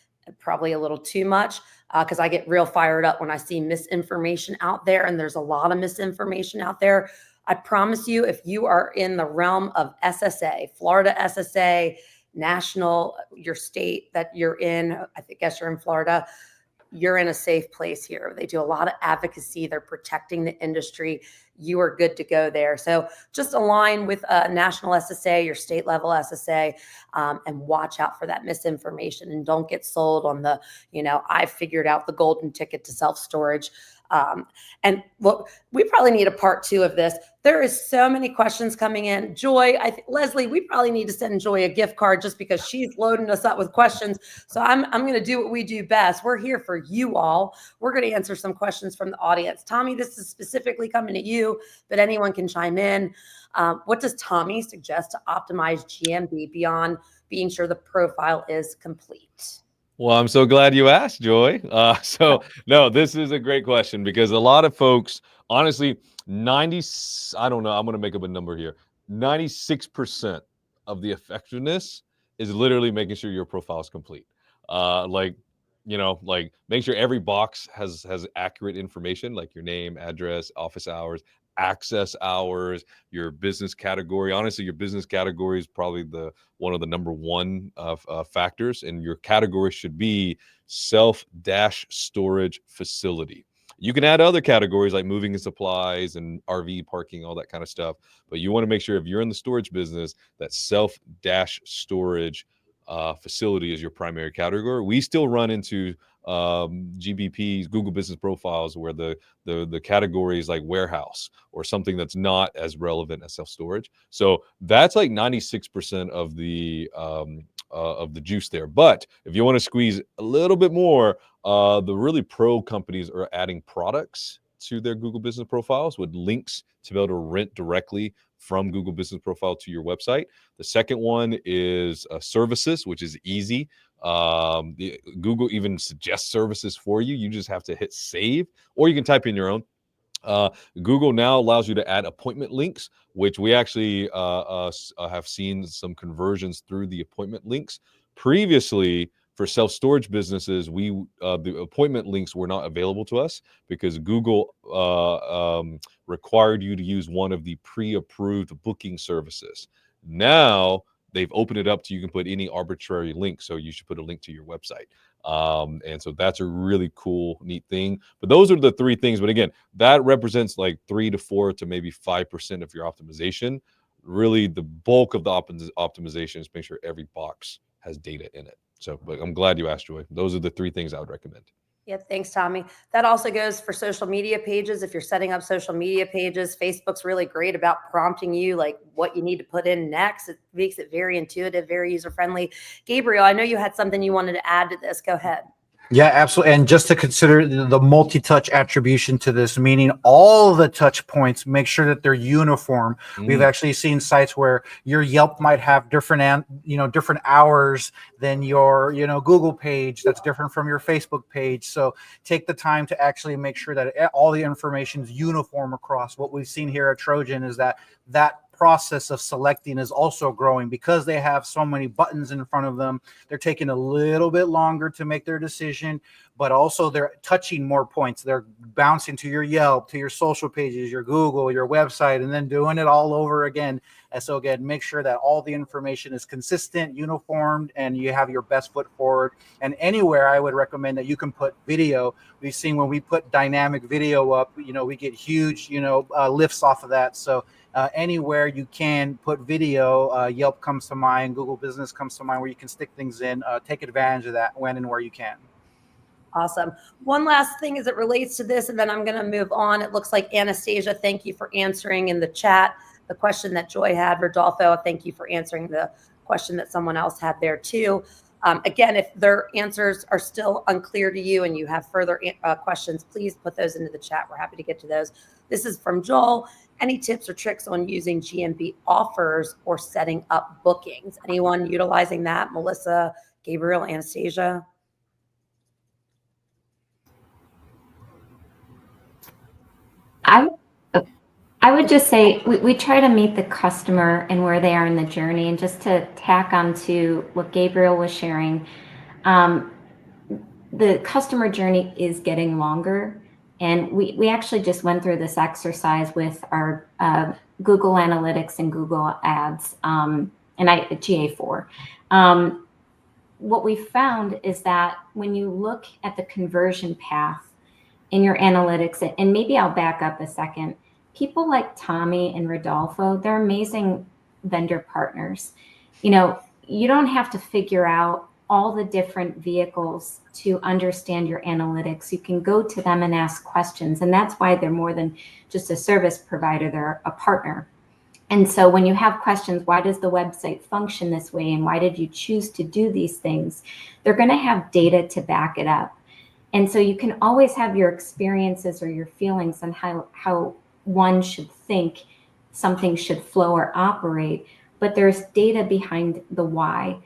probably a little too much because I get real fired up when I see misinformation out there. And there's a lot of misinformation out there. I promise you, if you are in the realm of SSA, Florida SSA, national, your state that you're in, I guess you're in Florida, you're in a safe place here. They do a lot of advocacy. They're protecting the industry. You are good to go there. So just align with national SSA, your state level SSA, and watch out for that misinformation and don't get sold on the, I figured out the golden ticket to self-storage. And we probably need a part 2 of this. There is so many questions coming in. Joy, Leslie, we probably need to send Joy a gift card just because she's loading us up with questions. So I'm going to do what we do best. We're here for you all. We're going to answer some questions from the audience. Tommy, this is specifically coming to you, but anyone can chime in. What does Tommy suggest to optimize GMB beyond being sure the profile is complete? Well, I'm so glad you asked, Joy. No, this is a great question because a lot of folks, honestly, I don't know, I'm going to make up a number here. 96% of the effectiveness is literally making sure your profile is complete. Make sure every box has accurate information, like your name, address, office hours, access hours, your business category. Honestly, your business category is probably one of the number one factors, and your category should be self-storage facility. You can add other categories like moving and supplies and RV parking, all that kind of stuff, but you want to make sure if you're in the storage business that self-storage facility is your primary category. We still run into GBPs, Google Business Profiles, where the category is like warehouse or something that's not as relevant as self-storage. So that's like 96% of the juice there. But if you want to squeeze a little bit more, the really pro companies are adding products to their Google Business profiles with links to be able to rent directly from Google Business Profile to your website. The second one is services, which is easy. Google even suggests services for you. You just have to hit save, or you can type in your own. Google now allows you to add appointment links, which we actually have seen some conversions through the appointment links. Previously, for self-storage businesses, the appointment links were not available to us because Google required you to use one of the pre-approved booking services. Now they've opened it up to you can put any arbitrary link. So you should put a link to your website. And so that's a really cool, neat thing. But those are the three things. But again, that represents like 3 to 4 to maybe 5% of your optimization. Really, the bulk of the optimization is make sure every box has data in it. So, but I'm glad you asked, Joy. Those are the three things I would recommend. Yeah, thanks, Tommy. That also goes for social media pages. If you're setting up social media pages, Facebook's really great about prompting you like what you need to put in next. It makes it very intuitive, very user-friendly. Gabriel, I know you had something you wanted to add to this. Go ahead. Yeah, absolutely. And just to consider the multi-touch attribution to this, meaning all the touch points, make sure that they're uniform. We've actually seen sites where your Yelp might have different hours than your, Google page that's different from your Facebook page. So take the time to actually make sure that all the information is uniform across. What we've seen here at Trojan is that process of selecting is also growing because they have so many buttons in front of them. They're taking a little bit longer to make their decision, but also they're touching more points. They're bouncing to your Yelp, to your social pages, your Google, your website, and then doing it all over again. And so again, make sure that all the information is consistent, uniformed, and you have your best foot forward. And anywhere I would recommend that you can put video. We've seen when we put dynamic video up, we get huge, lifts off of that. So anywhere you can put video, Yelp comes to mind, Google Business comes to mind, where you can stick things in. Take advantage of that when and where you can. Awesome. One last thing as it relates to this, and then I'm going to move on. It looks like Anastasia, thank you for answering in the chat the question that Joy had. Rodolfo, thank you for answering the question that someone else had there too. Again, if their answers are still unclear to you and you have further questions, please put those into the chat. We're happy to get to those. This is from Joel. Any tips or tricks on using GMB offers or setting up bookings? Anyone utilizing that? Melissa, Gabriel, Anastasia? I would just say we try to meet the customer and where they are in the journey. And just to tack on to what Gabriel was sharing, the customer journey is getting longer. And we actually just went through this exercise with our Google Analytics and Google Ads and GA4. What we found is that when you look at the conversion path in your analytics, and maybe I'll back up a second, people like Tommy and Rodolfo, they're amazing vendor partners. You don't have to figure out all the different vehicles to understand your analytics. You can go to them and ask questions. And that's why they're more than just a service provider, they're a partner. And so when you have questions, why does the website function this way? And why did you choose to do these things? They're going to have data to back it up. And so you can always have your experiences or your feelings on how one should think something should flow or operate, but there's data behind the why.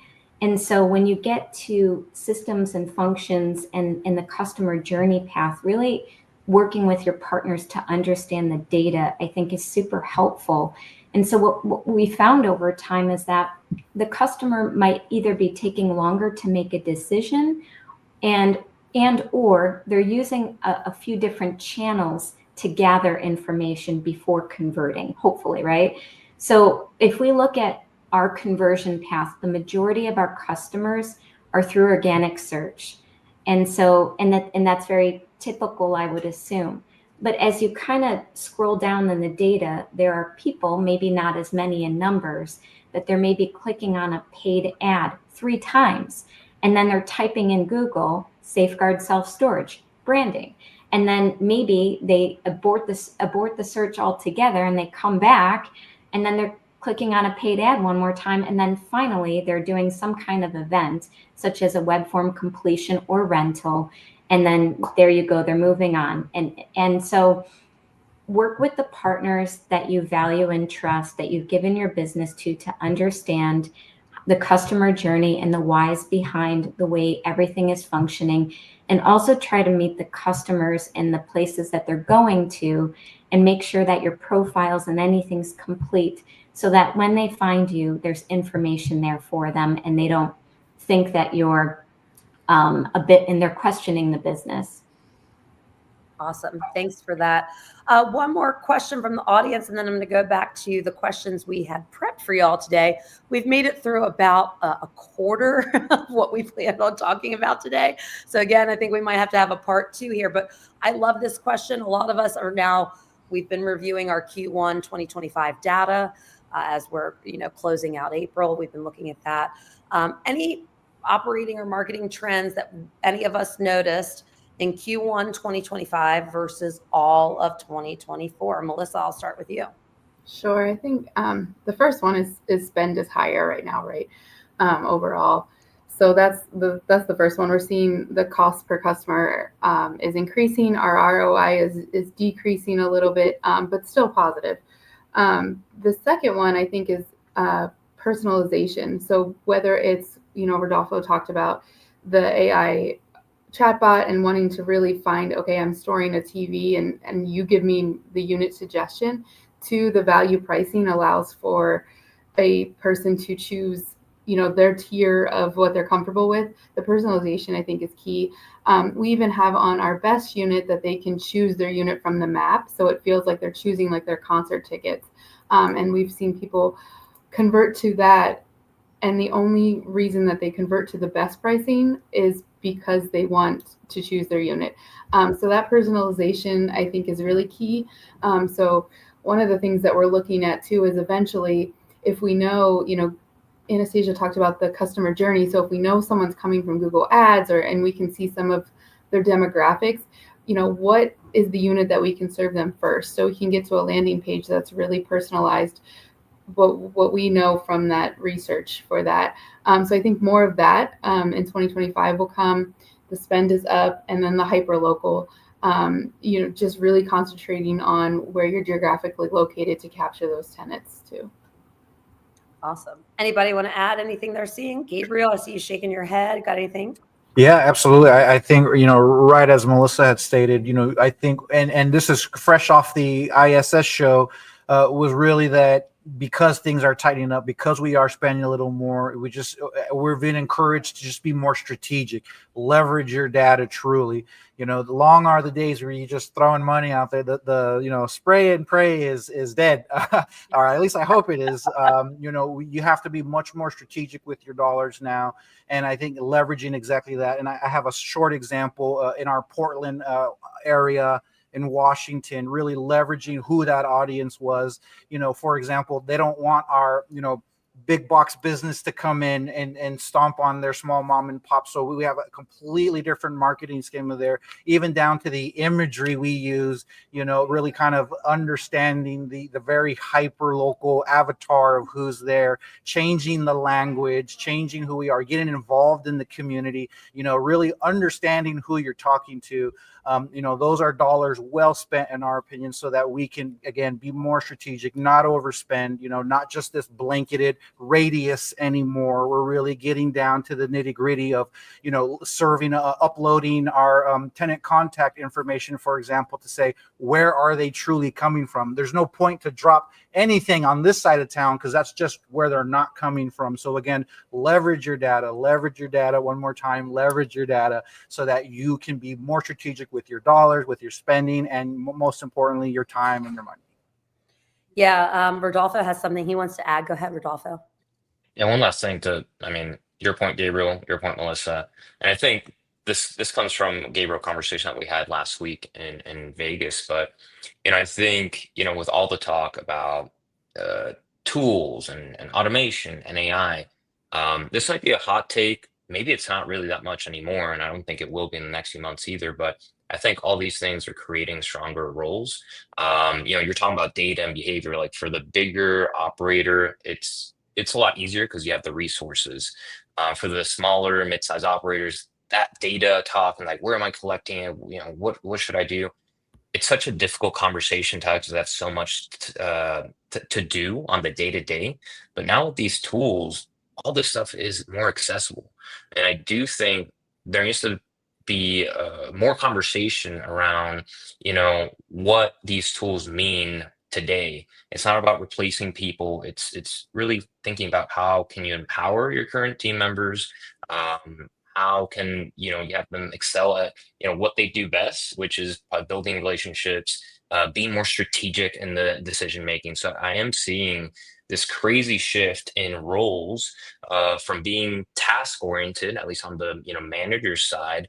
And so when you get to systems and functions and the customer journey path, really working with your partners to understand the data, I think is super helpful. And so what we found over time is that the customer might either be taking longer to make a decision and or they're using a few different channels to gather information before converting, hopefully, right? So if we look at our conversion path, the majority of our customers are through organic search. And so, and that's very typical, I would assume. But as you kind of scroll down in the data, there are people, maybe not as many in numbers, that they're maybe clicking on a paid ad 3 times. And then they're typing in Google, safeguard self-storage, branding. And then maybe they abort the search altogether and they come back and then they're clicking on a paid ad one more time. And then finally they're doing some kind of event such as a web form completion or rental. and then there you go, they're moving on. And so work with the partners that you value and trust, that you've given your business to understand the customer journey and the whys behind the way everything is functioning, and also try to meet the customers in the places that they're going to, and make sure that your profiles and anything's complete, so that when they find you, there's information there for them and they don't think that you're a bit, and they're questioning the business. Awesome. Thanks for that. One more question from the audience, and then I'm going to go back to the questions we had prepped for y'all today. We've made it through about a quarter of what we planned on talking about today. So again, I think we might have to have a part 2 here, but I love this question. A lot of us are now, we've been reviewing our Q1 2025 data as we're, closing out April. We've been looking at that. Any operating or marketing trends that any of us noticed in Q1 2025 versus all of 2024? Melissa, I'll start with you. Sure. I think the first one is spend is higher right now, right? Overall. So that's the first one. We're seeing the cost per customer is increasing. Our ROI is decreasing a little bit, but still positive. The second one I think is personalization. So whether it's, Rodolfo talked about the AI chatbot and wanting to really find, okay, I'm storing a TV and you give me the unit suggestion, to the value pricing allows for a person to choose, their tier of what they're comfortable with. The personalization I think is key. We even have on our best unit that they can choose their unit from the map. So it feels like they're choosing like their concert tickets. And we've seen people convert to that. And the only reason that they convert to the best pricing is because they want to choose their unit. So that personalization, I think, is really key. So one of the things that we're looking at too is eventually, if we know, Anastasia talked about the customer journey. So if we know someone's coming from Google Ads, and we can see some of their demographics, what is the unit that we can serve them first? So we can get to a landing page that's really personalized, what we know from that research for that. So I think more of that in 2025 will come. The spend is up, and then the hyperlocal, just really concentrating on where you're geographically located to capture those tenants too. Awesome. Anybody want to add anything they're seeing? Gabriel, I see you shaking your head. Got anything? Yeah, absolutely. I think, right as Melissa had stated, I think, and this is fresh off the ISS show, was really that because things are tightening up, because we are spending a little more, we're being encouraged to just be more strategic, leverage your data truly. Long are the days where you're just throwing money out there. The spray and pray is dead, or at least I hope it is. You have to be much more strategic with your dollars now, and I think leveraging exactly that. And I have a short example in our Portland area in Washington, really leveraging who that audience was. For example, they don't want our, big box business to come in and stomp on their small mom and pop. So we have a completely different marketing schema there, even down to the imagery we use, really kind of understanding the very hyper local avatar of who's there, changing the language, changing who we are, getting involved in the community, really understanding who you're talking to. Those are dollars well spent, in our opinion, so that we can, again, be more strategic, not overspend, not just this blanketed radius anymore. We're really getting down to the nitty gritty of, serving, uploading our tenant contact information, for example, to say, where are they truly coming from? There's no point to drop anything on this side of town because that's just where they're not coming from. So again, leverage your data one more time, leverage your data so that you can be more strategic with your dollars, with your spending, and most importantly, your time and your money. Yeah, Rodolfo has something he wants to add. Go ahead, Rodolfo. Yeah, one last thing your point, Gabriel, your point, Melissa, and I think this comes from Gabriel conversation that we had last week in Vegas. But I think with all the talk about tools and automation and AI, this might be a hot take. Maybe it's not really that much anymore, and I don't think it will be in the next few months either. But I think all these things are creating stronger roles. You're talking about data and behavior. Like for the bigger operator, it's a lot easier because you have the resources. For the smaller mid-sized operators, that data talk and like, where am I collecting it? What should I do? It's such a difficult conversation to have because that's so much to do on the day to day. But now with these tools, all this stuff is more accessible. And I do think there needs to be more conversation around, what these tools mean today. It's not about replacing people. It's really thinking about how can you empower your current team members. How can you have them excel at what they do best, which is by building relationships, being more strategic in the decision making. So I am seeing this crazy shift in roles from being task oriented, at least on the manager's side,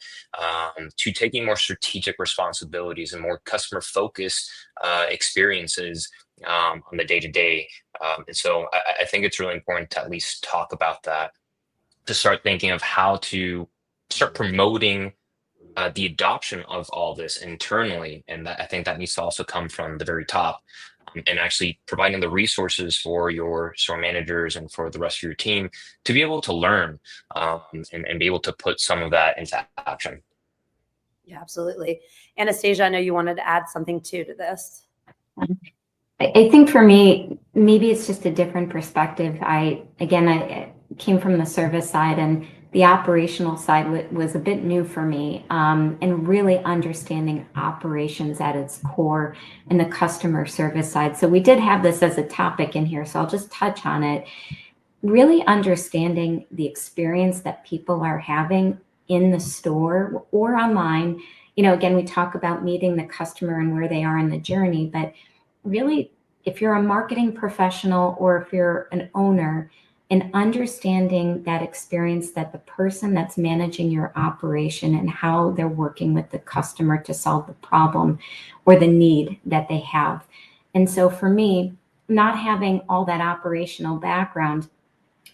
to taking more strategic responsibilities and more customer focused experiences on the day to day. And so I think it's really important to at least talk about that, to start thinking of how to start promoting the adoption of all this internally. And I think that needs to also come from the very top, and actually providing the resources for your store managers and for the rest of your team to be able to learn and be able to put some of that into action. Yeah, absolutely. Anastasia, I know you wanted to add something too to this. I think for me, maybe it's just a different perspective. I came from the service side, and the operational side was a bit new for me, and really understanding operations at its core and the customer service side. So we did have this as a topic in here, so I'll just touch on it. Really understanding the experience that people are having in the store or online. Again, we talk about meeting the customer and where they are in the journey, but really, if you're a marketing professional or if you're an owner, and understanding that experience, that the person that's managing your operation and how they're working with the customer to solve the problem or the need that they have. And so for me, not having all that operational background,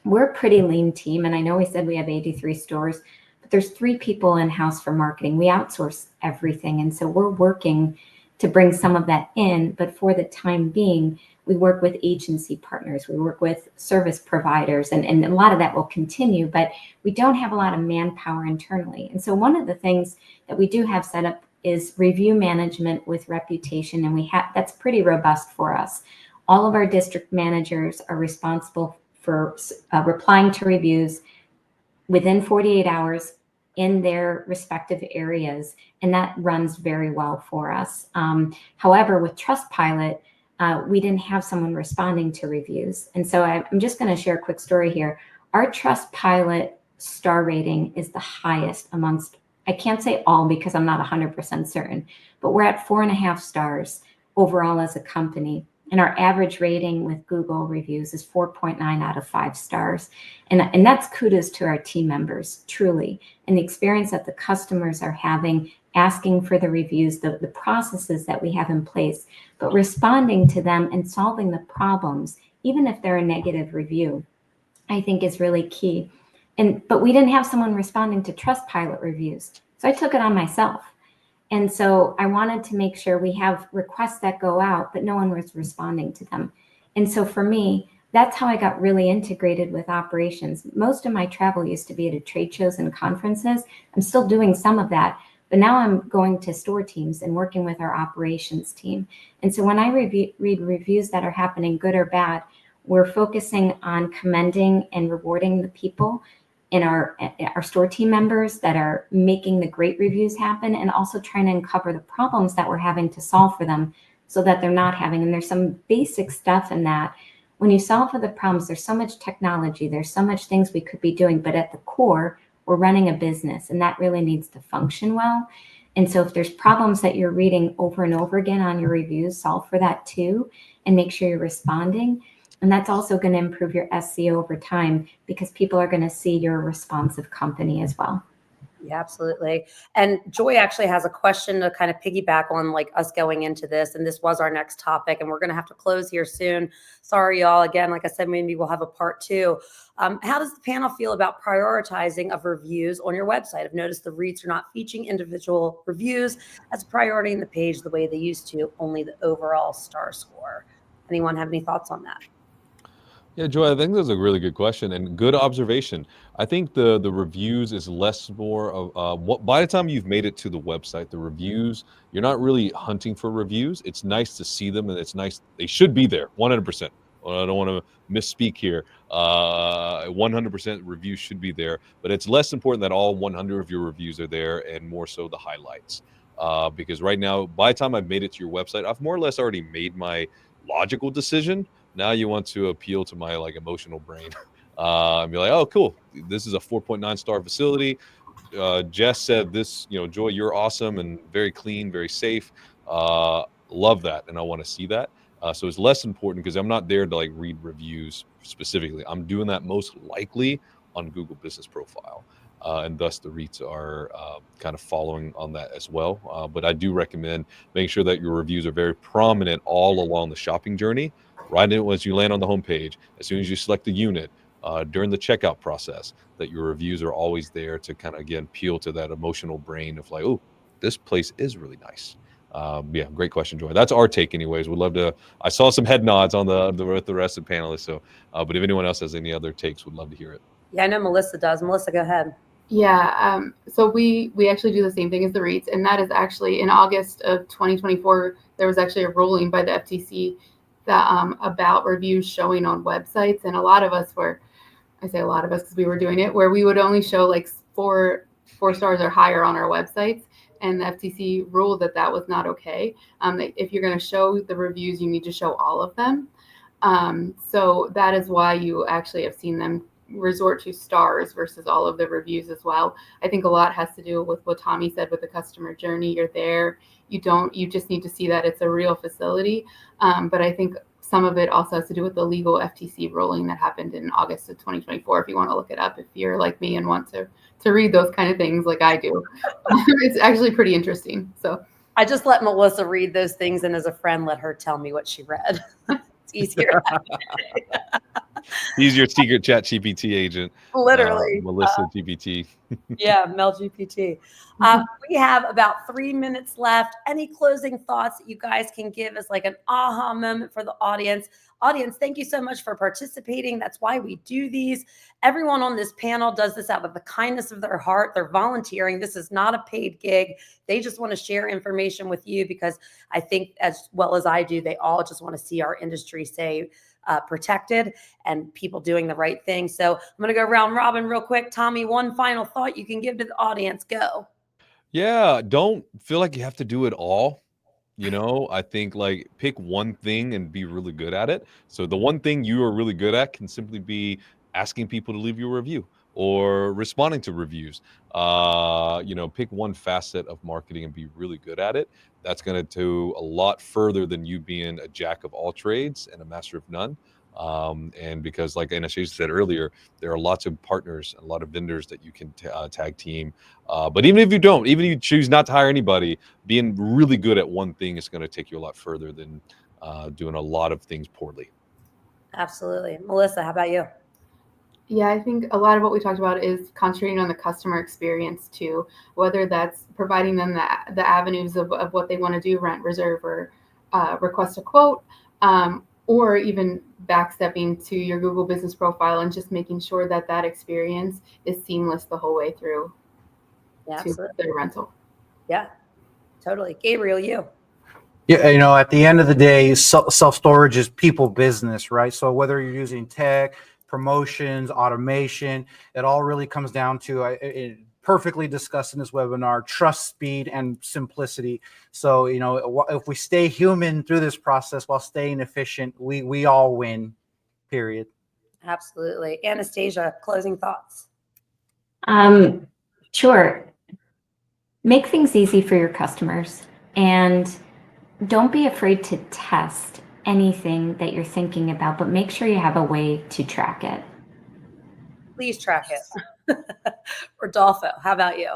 we're a pretty lean team. And I know we said we have 83 stores, but there's 3 people in-house for marketing. We outsource everything. And so we're working to bring some of that in, but for the time being, we work with agency partners, we work with service providers, and a lot of that will continue, but we don't have a lot of manpower internally. And so one of the things that we do have set up is review management with reputation, and that's pretty robust for us. All of our district managers are responsible for replying to reviews within 48 hours in their respective areas, and that runs very well for us. However, with Trustpilot, we didn't have someone responding to reviews. And so I'm just going to share a quick story here. Our Trustpilot star rating is the highest amongst, I can't say all because I'm not 100% certain, but we're at 4.5 stars overall as a company. And our average rating with Google reviews is 4.9 out of 5 stars. And that's kudos to our team members, truly. And the experience that the customers are having, asking for the reviews, the processes that we have in place, but responding to them and solving the problems, even if they're a negative review, I think is really key. But we didn't have someone responding to Trustpilot reviews. So I took it on myself. And so I wanted to make sure we have requests that go out, but no one was responding to them. And so for me, that's how I got really integrated with operations. Most of my travel used to be at trade shows and conferences. I'm still doing some of that, but now I'm going to store teams and working with our operations team. And so when I read reviews that are happening, good or bad, we're focusing on commending and rewarding the people in our store team members that are making the great reviews happen, and also trying to uncover the problems that we're having to solve for them so that they're not having. And there's some basic stuff in that. When you solve for the problems, there's so much technology, there's so much things we could be doing, but at the core, we're running a business, and that really needs to function well. And so if there's problems that you're reading over and over again on your reviews, solve for that too, and make sure you're responding. And that's also going to improve your SEO over time, because people are going to see you're a responsive company as well. Yeah, absolutely. And Joy actually has a question to kind of piggyback on like us going into this. And this was our next topic, and we're going to have to close here soon. Sorry, y'all. Again, like I said, maybe we'll have a part 2. How does the panel feel about prioritizing of reviews on your website? I've noticed the REITs are not featuring individual reviews as a priority in the page the way they used to, only the overall star score. Anyone have any thoughts on that? Yeah, Joy, I think that's a really good question and good observation. I think the reviews is less more of what by the time you've made it to the website, the reviews, you're not really hunting for reviews. It's nice to see them and it's nice. They should be there 100%. Well, I don't want to misspeak here. 100% reviews should be there, but it's less important that all 100 of your reviews are there and more so the highlights. Because right now, by the time I've made it to your website, I've more or less already made my logical decision. Now you want to appeal to my like emotional brain and be like, oh, cool. This is a 4.9 star facility. Jess said this, Joy, you're awesome and very clean, very safe. Love that. And I want to see that. So it's less important because I'm not there to like read reviews specifically. I'm doing that most likely on Google Business Profile. And thus the REITs are kind of following on that as well. But I do recommend making sure that your reviews are very prominent all along the shopping journey. Right in once you land on the homepage, as soon as you select the unit, during the checkout process, that your reviews are always there to kind of again appeal to that emotional brain of like, oh, this place is really nice. Yeah, great question, Joy. That's our take, anyways. We'd love to. I saw some head nods on the rest of the panelists. So, but if anyone else has any other takes, we'd love to hear it. Yeah, I know Melissa does. Melissa, go ahead. Yeah, so we actually do the same thing as the REITs, and that is actually in August of 2024. There was actually a ruling by the FTC that about reviews showing on websites, and a lot of us were, I say a lot of us because we were doing it, where we would only show like four stars or higher on our websites, and the FTC ruled that that was not okay. If you're going to show the reviews, you need to show all of them. So that is why you actually have seen them resort to stars versus all of the reviews as well. I think a lot has to do with what Tommy said with the customer journey. You're there. You just need to see that it's a real facility. But I think some of it also has to do with the legal FTC ruling that happened in August of 2024. If you want to look it up, if you're like me and want to read those kind of things like I do, it's actually pretty interesting. So I just let Melissa read those things, and as a friend, let her tell me what she read. It's easier. He's your secret chat GPT agent. Literally. Melissa GPT. Yeah, Mel GPT. We have about 3 minutes left. Any closing thoughts that you guys can give as like an aha moment for the audience? Audience, thank you so much for participating. That's why we do these. Everyone on this panel does this out of the kindness of their heart. They're volunteering. This is not a paid gig. They just want to share information with you because I think as well as I do, they all just want to see our industry stay protected and people doing the right thing. So I'm going to go round robin real quick. Tommy, one final thought you can give to the audience. Go. Yeah, don't feel like you have to do it all. I think like pick one thing and be really good at it. So the one thing you are really good at can simply be asking people to leave you a review or responding to reviews. Pick one facet of marketing and be really good at it. That's going to do a lot further than you being a jack of all trades and a master of none. And because like Anastasia said earlier, there are lots of partners and a lot of vendors that you can tag team. But even if you don't, even if you choose not to hire anybody, being really good at one thing is going to take you a lot further than doing a lot of things poorly. Absolutely. Melissa, how about you? Yeah, I think a lot of what we talked about is concentrating on the customer experience too, whether that's providing them the avenues of what they want to do, rent, reserve, or request a quote, or even backstepping to your Google Business Profile and just making sure that that experience is seamless the whole way through to their rental. Yeah, totally. Gabriel, you. Yeah, at the end of the day, self-storage is people business, right? So whether you're using tech, promotions, automation, it all really comes down to perfectly discussed in this webinar, trust, speed, and simplicity. So, if we stay human through this process while staying efficient, we all win, period. Absolutely. Anastasia, closing thoughts. Sure. Make things easy for your customers and don't be afraid to test anything that you're thinking about, but make sure you have a way to track it. Please track it. Rodolfo, how about you?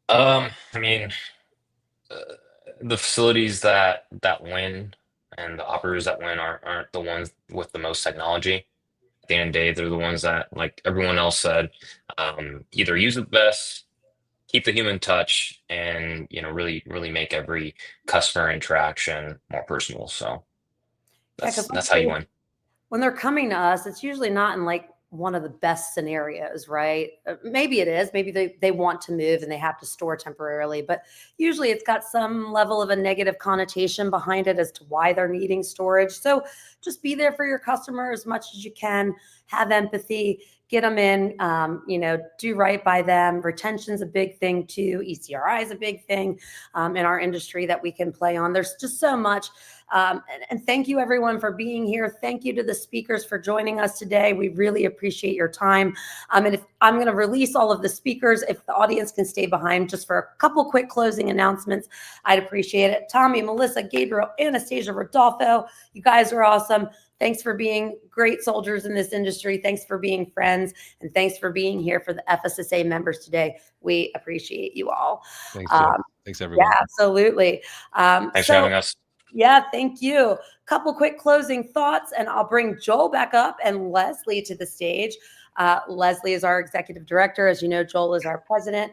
The facilities that win and the operators that win aren't the ones with the most technology. At the end of the day, they're the ones that, like everyone else said, either use it best, keep the human touch, and really make every customer interaction more personal. So that's how you win. when they're coming to us, it's usually not in like one of the best scenarios, right? Maybe it is. Maybe they want to move and they have to store temporarily, but usually it's got some level of a negative connotation behind it as to why they're needing storage. So just be there for your customer as much as you can. Have empathy, get them in, do right by them. Retention's a big thing too. ECRI is a big thing in our industry that we can play on. There's just so much. And thank you everyone for being here. Thank you to the speakers for joining us today. We really appreciate your time. And if I'm going to release all of the speakers, if the audience can stay behind just for a couple quick closing announcements, I'd appreciate it. Tommy, Melissa, Gabriel, Anastasia, Rodolfo, you guys are awesome. Thanks for being great soldiers in this industry. Thanks for being friends. And thanks for being here for the FSSA members today. We appreciate you all. Thanks, Jeff. Thanks, everyone. Yeah, absolutely. Thanks for having us. Yeah, thank you. Couple quick closing thoughts, and I'll bring Joel back up and Leslie to the stage. Leslie is our executive director. As you know, Joel is our president.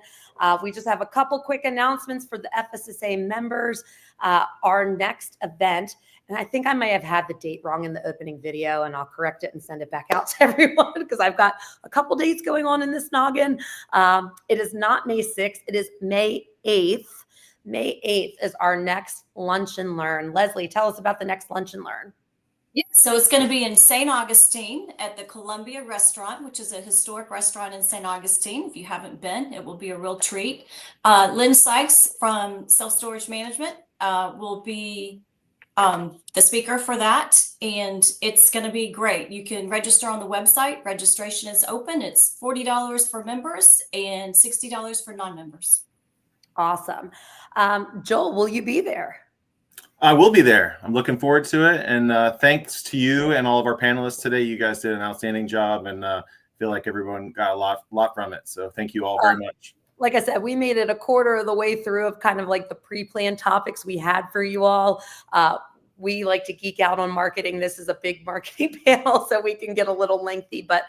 We just have a couple quick announcements for the FSSA members. Our next event, and I think I may have had the date wrong in the opening video, and I'll correct it and send it back out to everyone because I've got a couple dates going on in this noggin. It is not May 6th. It is May 8th. May 8th is our next Lunch and Learn. Leslie, tell us about the next Lunch and Learn. Yeah, so it's going to be in St. Augustine at the Columbia Restaurant, which is a historic restaurant in St. Augustine. If you haven't been, it will be a real treat. Lynn Sykes from Self Storage Management will be the speaker for that, and it's going to be great. You can register on the website. Registration is open. It's $40 for members and $60 for non-members. Awesome. Joel, will you be there? I will be there. I'm looking forward to it. And thanks to you and all of our panelists today. You guys did an outstanding job, and feel like everyone got a lot from it. So thank you all very much. Like I said, we made it a quarter of the way through of kind of like the pre-planned topics we had for you all. We like to geek out on marketing. This is a big marketing panel, so we can get a little lengthy, but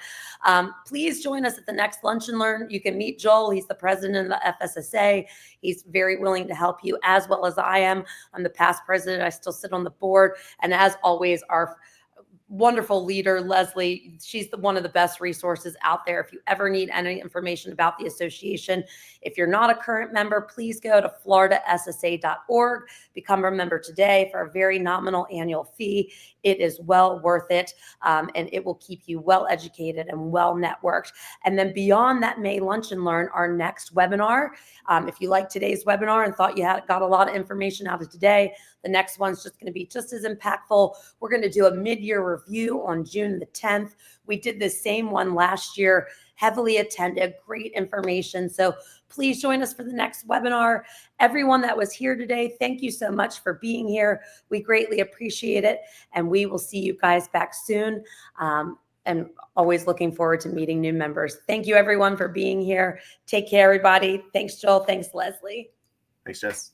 please join us at the next Lunch and Learn. You can meet Joel. He's the president of the FSSA. He's very willing to help you, as well as I am. I'm the past president. I still sit on the board. And as always, our wonderful leader, Leslie, she's one of the best resources out there. If you ever need any information about the association, if you're not a current member, please go to floridassa.org, become a member today for a very nominal annual fee. It is well worth it, and it will keep you well educated and well networked. And then beyond that May Lunch and Learn, our next webinar, if you like today's webinar and thought you got a lot of information out of today, the next one's just going to be just as impactful. We're going to do a mid-year review on June the 10th. We did the same one last year, heavily attended, great information. So please join us for the next webinar. Everyone that was here today, thank you so much for being here. We greatly appreciate it. And we will see you guys back soon. And always looking forward to meeting new members. Thank you everyone for being here. Take care, everybody. Thanks, Joel. Thanks, Leslie. Thanks, Jess.